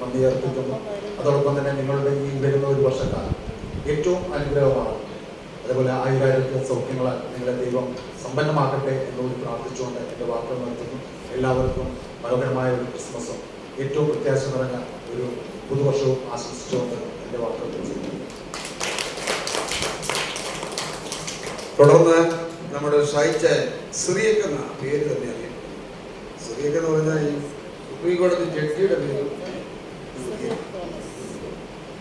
നന്ദി അർപ്പിക്കുന്നു. അതോടൊപ്പം തന്നെ നിങ്ങളുടെ ഈ വരുന്ന ഒരു വർഷക്കാലം ഏറ്റവും അനുഗ്രഹമാണ്. അതേപോലെ ആയുരാരോഗ്യ സൗഖ്യങ്ങളാൽ നിങ്ങളെ ദൈവം സമ്പന്നമാക്കട്ടെ എന്നുകൂടി പ്രാർത്ഥിച്ചുകൊണ്ട് എൻ്റെ വാക്കുകൾ നിർത്തുന്നു. എല്ലാവർക്കും മനോഹരമായ ഒരു ക്രിസ്മസും ഏറ്റവും പ്രത്യാശ നിറഞ്ഞ ഒരു പുതുവർഷവും ആശംസിച്ചുകൊണ്ട് എൻ്റെ വാക്കുകൾ നിർത്തുന്നു. തുടർന്ന് നമ്മുടെ ഷായിച്ചാൻ സിറിയക്ക് എന്ന പേര് തന്നെ അറിയപ്പെടുന്നു. സിറിയക്ക് എന്ന് പറഞ്ഞാൽ ഈ സുപ്രീം കോടതി ജഡ്ജിയുടെ പേര്.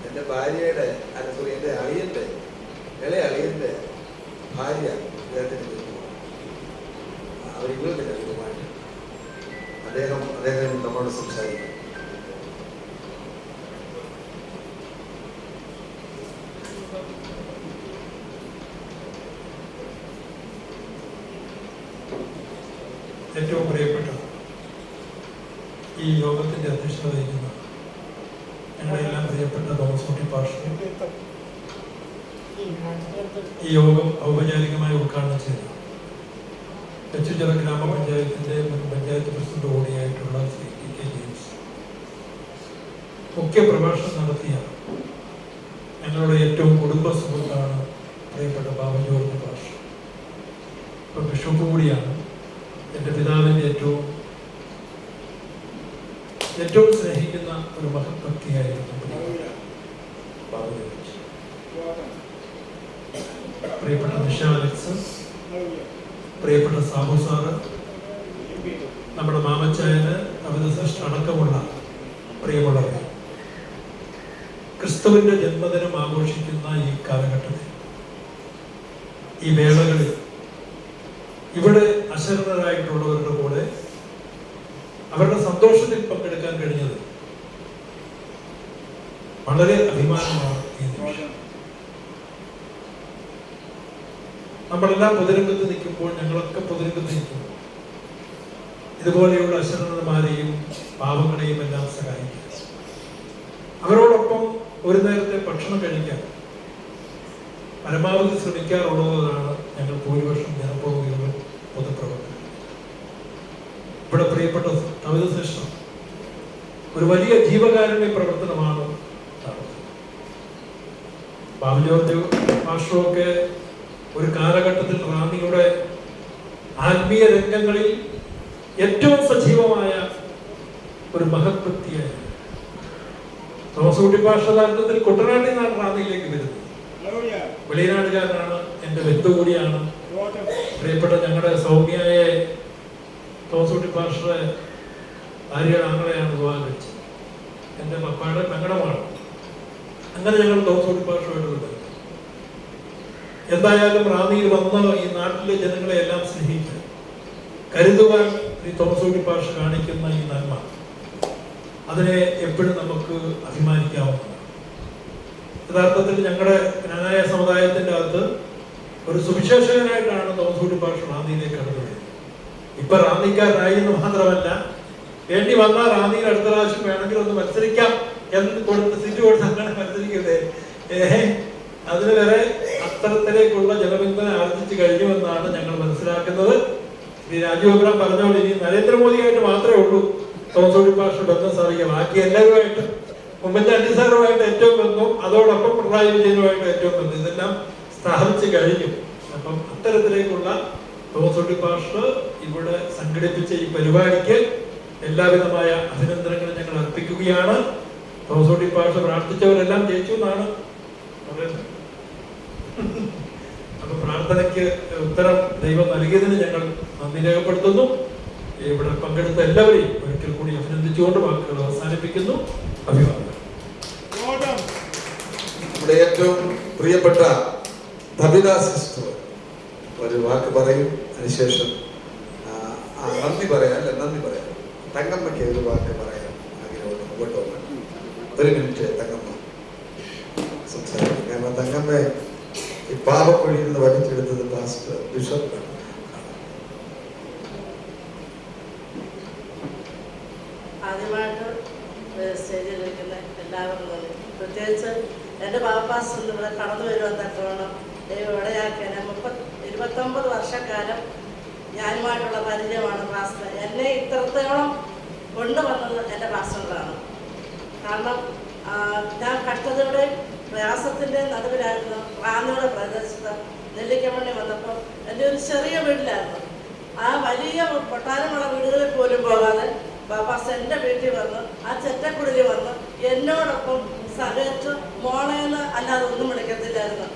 എൻ്റെ ഭാര്യയുടെ എൻ്റെ അളിയൻ്റെ ഇളയ അളിയൻ്റെ ഭാര്യ അദ്ദേഹത്തിൻ്റെ അവരിങ്ങോട്ടില്ല ബഹുമാനം. അദ്ദേഹം നമ്മളോട് സംസാരിക്കും. ഏറ്റവും പ്രിയപ്പെട്ട ഈ യോഗത്തിൻ്റെ അധ്യക്ഷത വഹിക്കുന്ന ഞങ്ങളെല്ലാം പ്രിയപ്പെട്ട തോമസ് കുട്ടി പാസ്റ്റർ ഈ യോഗം ഔപചാരികമായി ഉദ്ഘാടനം ചെയ്തു. വെച്ചുചിറ ഗ്രാമപഞ്ചായത്തിൻ്റെ മുൻ പഞ്ചായത്ത് പ്രസിഡന്റ് കൂടിയായിട്ടുള്ള ശ്രീ ടി കെ ജെയിംസ് മുഖ്യ പ്രഭാഷണം നടത്തിയ ഞങ്ങളുടെ ഏറ്റവും കുടുംബ സുഹൃത്താണ് പ്രിയപ്പെട്ട ബാബു ജോർജ് പാസ്റ്റർ. ഇപ്പം ബിഷപ്പ് കൂടിയാണ്. എൻ്റെ പിതാവിൻ്റെ ഏറ്റവും സ്നേഹിക്കുന്ന ഒരു മഹത് വ്യക്തിയായിരുന്നു ബാബു ജോർജ്. പ്രിയപ്പെട്ട നിഷ അലക്സ്, പ്രിയപ്പെട്ട സാബു സാറ്, നമ്മുടെ മാമച്ചായന് കവിതശ്രേഷ്ഠ അടക്കമുള്ള പ്രിയമുള്ളവരെ, ക്രിസ്തുവിന്റെ ജന്മദിനം ആഘോഷിക്കുന്ന ഈ കാലഘട്ടത്തിൽ, ഈ വേളകളിൽ ഇവിടെ അശരണരായിട്ടുള്ളവരുടെ കൂടെ അവരുടെ സന്തോഷത്തിൽ പങ്കെടുക്കാൻ കഴിഞ്ഞത് വളരെ അഭിമാനമാണ്. ഈ നിമിഷം നമ്മളെല്ലാം പൊതുരംഗത്ത് നിൽക്കുമ്പോൾ, ഞങ്ങളൊക്കെ പൊതുരംഗത്ത് നിൽക്കുമ്പോൾ ഇതുപോലെയുള്ള അശരണന്മാരെയും പാവങ്ങളെയും എല്ലാം സഹായിക്കുക, അവരോടൊപ്പം ഒരു നേരത്തെ ഭക്ഷണം കഴിക്കാൻ പരമാവധി ശ്രമിക്കാറുള്ളതാണ് ഞങ്ങൾ ഭൂരിപക്ഷം ജനപ്രതിനിധികളും പൊതുപ്രവർത്തകരും. ഇവിടെ പ്രിയപ്പെട്ട കവിതശ്രേഷ്ഠ ഒരു വലിയ ജീവകാരുണ്യ പ്രവർത്തനമാണ് നടത്തുന്നത്. ബാബു ജോർജ് മാസ്റ്ററൊക്കെ ഒരു കാലഘട്ടത്തിൽ റാന്നിയുടെ ആത്മീയ രംഗങ്ങളിൽ ഏറ്റവും സജീവമായ ഒരു മഹത് വ്യക്തിയായിരുന്നു. തോമസ് കുട്ടി പാഷാർത്ഥത്തിൽ കുട്ടനാട്ടിൽ നിന്നാണ് റാന്നിയിലേക്ക് വരുന്നത്. വെളിയനാടുകാരനാണ്, എൻ്റെ ബന്ധു കൂടിയാണ്. പ്രിയപ്പെട്ട ഞങ്ങളുടെ സൗമ്യയെ തോമസ് കുട്ടി പാഷയുടെ ഭാര്യയുടെ ആങ്ങളെയാണ് വിവാഹം കഴിച്ചത്. എൻ്റെ പപ്പായുടെ പെങ്ങടമാണ്. അങ്ങനെ ഞങ്ങൾ തോമസ് കുട്ടി പാഷയുമായിട്ട് ബന്ധപ്പെട്ടു. എന്തായാലും റാന്നിയിൽ വന്ന് ഈ നാട്ടിലെ ജനങ്ങളെ എല്ലാം സ്നേഹിക്കാൻ, കരുതുവാൻ ഈ തോമസ് കുട്ടി പാഷ കാണിക്കുന്ന ഈ നന്മ, അതിനെ എപ്പോഴും നമുക്ക് അഭിമാനിക്കാവുന്നതാണ്. യഥാർത്ഥത്തിൽ ഞങ്ങളുടെ ജ്ഞാനായ സമുദായത്തിൻ്റെ അകത്ത് ഒരു സുവിശേഷകനായിട്ടാണ് തോമസ് കുട്ടി പാഷ റാന്നിയിലേക്ക് കടന്നു വരുന്നത്. ഇപ്പൊ റാന്നിക്കാരനായി എന്ന് മാത്രമല്ല, വേണ്ടി വന്നാൽ റാന്നിയിൽ അടുത്ത പ്രാവശ്യം വേണമെങ്കിൽ ഒന്ന് മത്സരിക്കാം എന്ന് കൊടുത്ത് സീറ്റ് കൊടുത്ത് അങ്ങനെ മത്സരിക്കട്ടെ. അതിന് വരെ അത്തരത്തിലേക്കുള്ള ജനപിന്തുണ ആർജിച്ചു കഴിഞ്ഞുവെന്നാണ് ഞങ്ങൾ മനസ്സിലാക്കുന്നത്. ശ്രീ രാജീവ് അബ്രഹാം പറഞ്ഞോളൂ, ഇനി നരേന്ദ്രമോദിയായിട്ട് മാത്രമേ ഉള്ളൂ തോമസ് കുട്ടി പാഷ ബന്ധം സ്ഥാപിക്കുക. ബാക്കി എല്ലാവരുമായിട്ട്, ഉമ്മൻചാണ്ടി സാറുമായിട്ട് ഏറ്റവും ബന്ധം, അതോടൊപ്പം പിണറായി വിജയനുമായിട്ട് ഏറ്റവും ബന്ധം, ഇതെല്ലാം സ്ഥാപിച്ചു കഴിഞ്ഞു. അപ്പം അത്തരത്തിലേക്കുള്ള തോമസ് കുട്ടി പാഷ ഇവിടെ സംഘടിപ്പിച്ച ഈ പരിപാടിക്ക് എല്ലാവിധമായ അഭിനന്ദനങ്ങളും ഞങ്ങൾ അർപ്പിക്കുകയാണ്. തോമസ് കുട്ടി പാഷ പ്രാർത്ഥിച്ചവരെല്ലാം ജയിച്ചു എന്നാണ് പറയുന്നത്. അപ്പൊ പ്രാർത്ഥനയ്ക്ക് ഉത്തരം ദൈവം നൽകിയതിന് ഞങ്ങൾ നന്ദി രേഖപ്പെടുത്തുന്നു. ഇവിടെ പങ്കെടുത്ത എല്ലാവരെയും ഒരിക്കൽ കൂടി അഭിനന്ദിച്ചുകൊണ്ട് വാക്കുകൾ അവസാനിപ്പിക്കുന്നു. അഭിവാദനം. നമ്മുടെ ഏറ്റവും പ്രിയപ്പെട്ട തബിത സിസ്റ്റർ ഒരു വാക്ക് പറയും. അതിനുശേഷം നന്ദി പറയാം. തങ്കമ്മയ്ക്ക് ഒരു വാക്ക് പറയാം ആഗ്രഹമുണ്ട്. മുമ്പോട്ട് വന്ന് ഒരു മിനിറ്റ് തങ്കമ്മ സംസാരിക്കും. കാരണം തങ്കമ്മ ഈ പാപക്കുഴിയിൽ നിന്ന് വലിച്ചെടുത്തത് പാസ്റ്റർ ബിഷപ്പാണ്. ആദ്യമായിട്ട് സ്റ്റേജിൽ ഇരിക്കുന്ന എല്ലാവരും, പ്രത്യേകിച്ച് എൻ്റെ പാപ്പാസ് ഇവിടെ കടന്നു വരുവാൻ തക്കവണ്ണം ദൈവം ഇടയാക്കിയ 29 വർഷക്കാലം ഞാനുമായിട്ടുള്ള പരിചയമാണ് പാസ്റ്റർ. എന്നെ ഇത്രത്തോളം കൊണ്ടുവന്നത് എൻ്റെ പാസ്റ്ററിലാണ്. കാരണം ഞാൻ കഷ്ടതയുടെയും പ്രയാസത്തിൻ്റെ നടുവിലായിരുന്നു. റാന്നിയുടെ പ്രദേശത്ത് നെല്ലിക്കമണ്ണി വന്നപ്പോൾ എൻ്റെ ഒരു ചെറിയ വീട്ടിലായിരുന്നു. ആ വലിയ കൊട്ടാരമുള്ള വീടുകളിൽ പോലും പോകാതെ പാപ്പാസ് എൻ്റെ വീട്ടിൽ വന്ന് ആ ചെറ്റക്കുടിലിൽ വന്ന് എന്നോടൊപ്പം സഹകരിച്ച് മോളേന്ന് അല്ലാതെ ഒന്നും വിളിക്കത്തില്ലായിരുന്നു.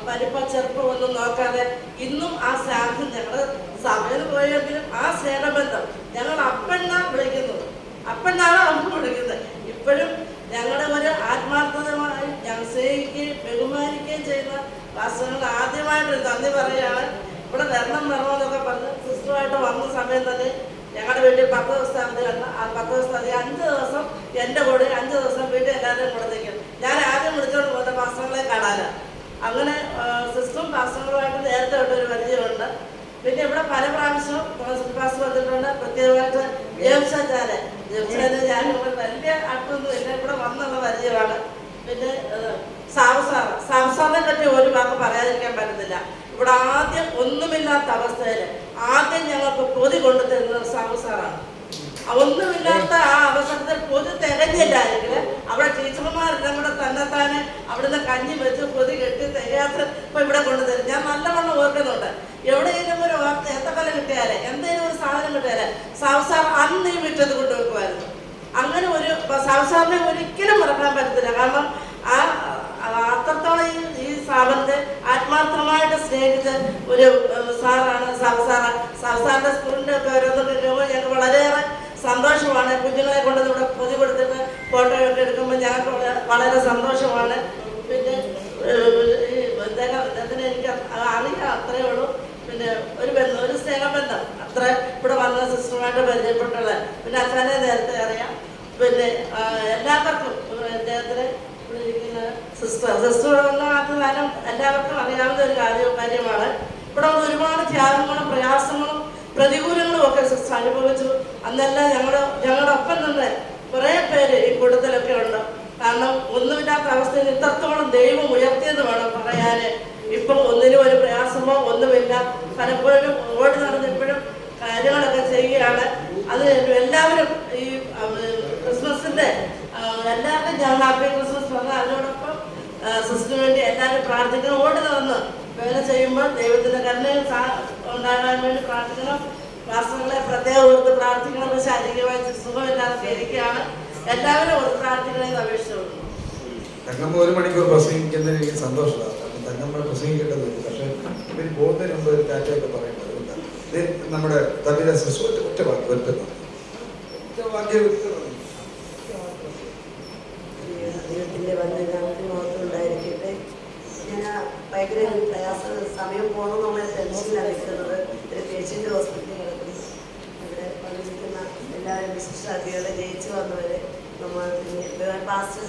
വലിപ്പ ചെറുപ്പമൊന്നും നോക്കാതെ ഇന്നും ആ സ്നേഹം, ഞങ്ങൾ സഭയിൽ പോയെങ്കിലും ആ സ്നേഹബന്ധം ഞങ്ങൾ അപ്പനാണ് വിളിക്കുന്നത്, അപ്പനാണ് അമ്മ വിളിക്കുന്നത്. ഇപ്പോഴും ഞങ്ങളുടെ ഒരു ആത്മാർത്ഥതമായി ഞങ്ങൾ സ്നേഹിക്കുകയും ബഹുമാനിക്കുകയും ചെയ്യുന്ന വാസ്തവങ്ങൾ ആദ്യമായിട്ട് നന്ദി പറയുകയാണ്. ഇവിടെ വരണമെന്നൊക്കെ പറഞ്ഞ് സിസ്റ്ററുമായിട്ട് വന്ന സമയം തന്നെ ഞങ്ങളുടെ വീട്ടിൽ 10 ദിവസത്തെ അവധി വന്ന ആ 10 ദിവസത്തെ അവധി 5 ദിവസം എൻ്റെ കൂടെ, 5 ദിവസം വീട്ടിൽ എല്ലാവരും കൂടെ നിൽക്കും. ഞാൻ ആദ്യം വിളിച്ചോണ്ട് പോകുന്ന പാസ്റ്ററുകളെ കാണാനാണ്. അങ്ങനെ സിസ്റ്ററും പാസ്റ്ററുകളുമായിട്ട് നേരത്തെ ഒരു പരിചയമുണ്ട്. പിന്നെ ഇവിടെ പല പ്രാവശ്യവും പാസ്റ്റർ വന്നിട്ടുണ്ട്. പ്രത്യേകമായിട്ട് ജെംസാചാര് ഞാൻ വലിയ അടുത്തൊന്നും ഇല്ല, ഇവിടെ വന്നുള്ള പരിചയമാണ്. പിന്നെ സാവസാറിനെ പറ്റി ഒരു വാക്ക് പറയാതിരിക്കാൻ പറ്റത്തില്ല. ഇവിടെ ആദ്യം ഒന്നുമില്ലാത്ത അവസ്ഥയിൽ ആദ്യം ഞങ്ങൾക്ക് പൊതി കൊണ്ടു തരുന്നത് സാവസാറാണ്. ഒന്നുമില്ലാത്ത ആ അവസരത്തിൽ പൊതി തികഞ്ഞില്ലായെങ്കിൽ അവിടെ ടീച്ചർമാരെല്ലാം കൂടെ തന്നെത്താനെ അവിടുന്ന് കഞ്ഞി വെച്ച് പൊതി കെട്ടി തികയാത്ത ഇപ്പൊ ഇവിടെ കൊണ്ടുതരും. ഞാൻ നല്ലവണ്ണം ഓർക്കുന്നുണ്ട്. എവിടെയെങ്കിലും ഒരു ഏത്തക്കല കിട്ടിയാലേ, എന്തെങ്കിലും ഒരു സാധനം കിട്ടിയാലേ സാവസാർ അന്ന് ഈ മുറ്റത്ത് കൊണ്ടുവെക്കുമായിരുന്നു. അങ്ങനെ ഒരു സാവസാറിനെ ഒരിക്കലും മറക്കാൻ പറ്റത്തില്ല. കാരണം ആ അത്രത്തോളം ഈ സ്ഥാപനത്തെ ആത്മാർത്ഥമായിട്ട് സ്നേഹിച്ച് ഒരു സാറാണ് സാറിൻ്റെ സ്കൂളിൻ്റെ ഒക്കെ ഓരോന്നൊക്കെ കേൾക്കുമ്പോൾ ഞങ്ങൾക്ക് വളരെയേറെ സന്തോഷമാണ്. കുഞ്ഞുങ്ങളെ കൊണ്ട് ഇവിടെ പൊതി കൊടുത്തിട്ട് ഫോട്ടോയൊക്കെ എടുക്കുമ്പോൾ ഞങ്ങൾക്ക് വളരെ സന്തോഷമാണ്. പിന്നെ ഈ അദ്ദേഹത്തിന് എനിക്ക് അറിയാം, അത്രയേ ഉള്ളൂ. പിന്നെ ഒരു സ്നേഹബന്ധം അത്ര ഇവിടെ വന്ന സിസ്റ്ററുമായിട്ട് പരിചയപ്പെട്ടുള്ളത്. പിന്നെ അച്ഛനെ നേരത്തെ അറിയാം. പിന്നെ എല്ലാവർക്കും അദ്ദേഹത്തിന് ഇവിടെ ഇരിക്കുന്ന സിസ്റ്റർ വന്ന കാലം എല്ലാവർക്കും അറിയാവുന്ന ഒരു കാര്യമാണ്. ഇവിടെ വന്ന് ഒരുപാട് ത്യാഗങ്ങളും പ്രയാസങ്ങളും പ്രതികൂലങ്ങളും ഒക്കെ സിസ്റ്റർ അനുഭവിച്ചു. അന്നെല്ലാം ഞങ്ങളുടെ ഒപ്പം നിന്ന് കുറേ പേര് ഈ കൂട്ടത്തിലൊക്കെ ഉണ്ട്. കാരണം ഒന്നുമില്ലാത്ത അവസ്ഥയിൽ ഇത്രത്തോളം ദൈവം ഉയർത്തിയെന്ന് വേണം പറയാൻ. ഇപ്പം ഒന്നിനും ഒരു പ്രയാസമോ ഒന്നുമില്ല. പലപ്പോഴും ഓടി നടന്ന് ഇപ്പോഴും കാര്യങ്ങളൊക്കെ ചെയ്യുകയാണ്. അത് എല്ലാവരും ഈ ക്രിസ്മസിൻ്റെ എല്ലാവർക്കും ഞാൻ ഹാപ്പി ക്രിസ്മസ് പറഞ്ഞാൽ അതിനോടൊപ്പം സിസ്റ്ററിന് വേണ്ടി എല്ലാവരും പ്രാർത്ഥിക്കണം. ഓടി നടന്ന് വേല ചെയ്യുമ്പോൾ ദൈവത്തിൻ്റെ കരുണയും ഉണ്ടാകാൻ വേണ്ടി പ്രാർത്ഥിക്കണം. ക്ലാസ്സുകളെ പ്രത്യേകം ഓർത്ത് പ്രാർത്ഥിക്കണം. ശാരീരികമായി സുഖമില്ലാതെ ഇരിക്കുകയാണ്. എല്ലാവരും ഓർത്ത് പ്രാർത്ഥിക്കണമെന്ന് അപേക്ഷിച്ചുള്ളൂ. തങ്കമ്മ 1 മണിക്കൂർ പ്രസംഗിക്കുന്നതിന് എനിക്ക് സന്തോഷമാണ്. തങ്കമ്മ പ്രസംഗിക്കേണ്ടതുണ്ട്. പക്ഷേ ഇവർ പോകുന്നതിന് മുമ്പ് ഒരു ടാറ്റയൊക്കെ പറയേണ്ടത് അതുകൊണ്ടാണ്. നമ്മുടെ തമിഴ ഒറ്റ വാക്ക് വരുത്തുന്നു. ദൈവത്തിൻ്റെ വന്ന് ഞങ്ങൾക്ക് മാത്രമുണ്ടായിരിക്കട്ടെ. ഞാൻ ഭയങ്കര പ്രയാസം സമയം പോകണമെന്നുള്ള ടെൻഷനിലാണ് നിൽക്കുന്നത്. ഒരു പേഷ്യൻ്റ് ഹോസ്പിറ്റലിൽ കിടക്കുന്നു. ഇവിടെ വന്നിരിക്കുന്ന എല്ലാവരും വിശിഷ്ടാതിഥികളെ ജയിച്ചു വന്നവരെ നമ്മൾ പിന്നെ പാസ്റ്റർ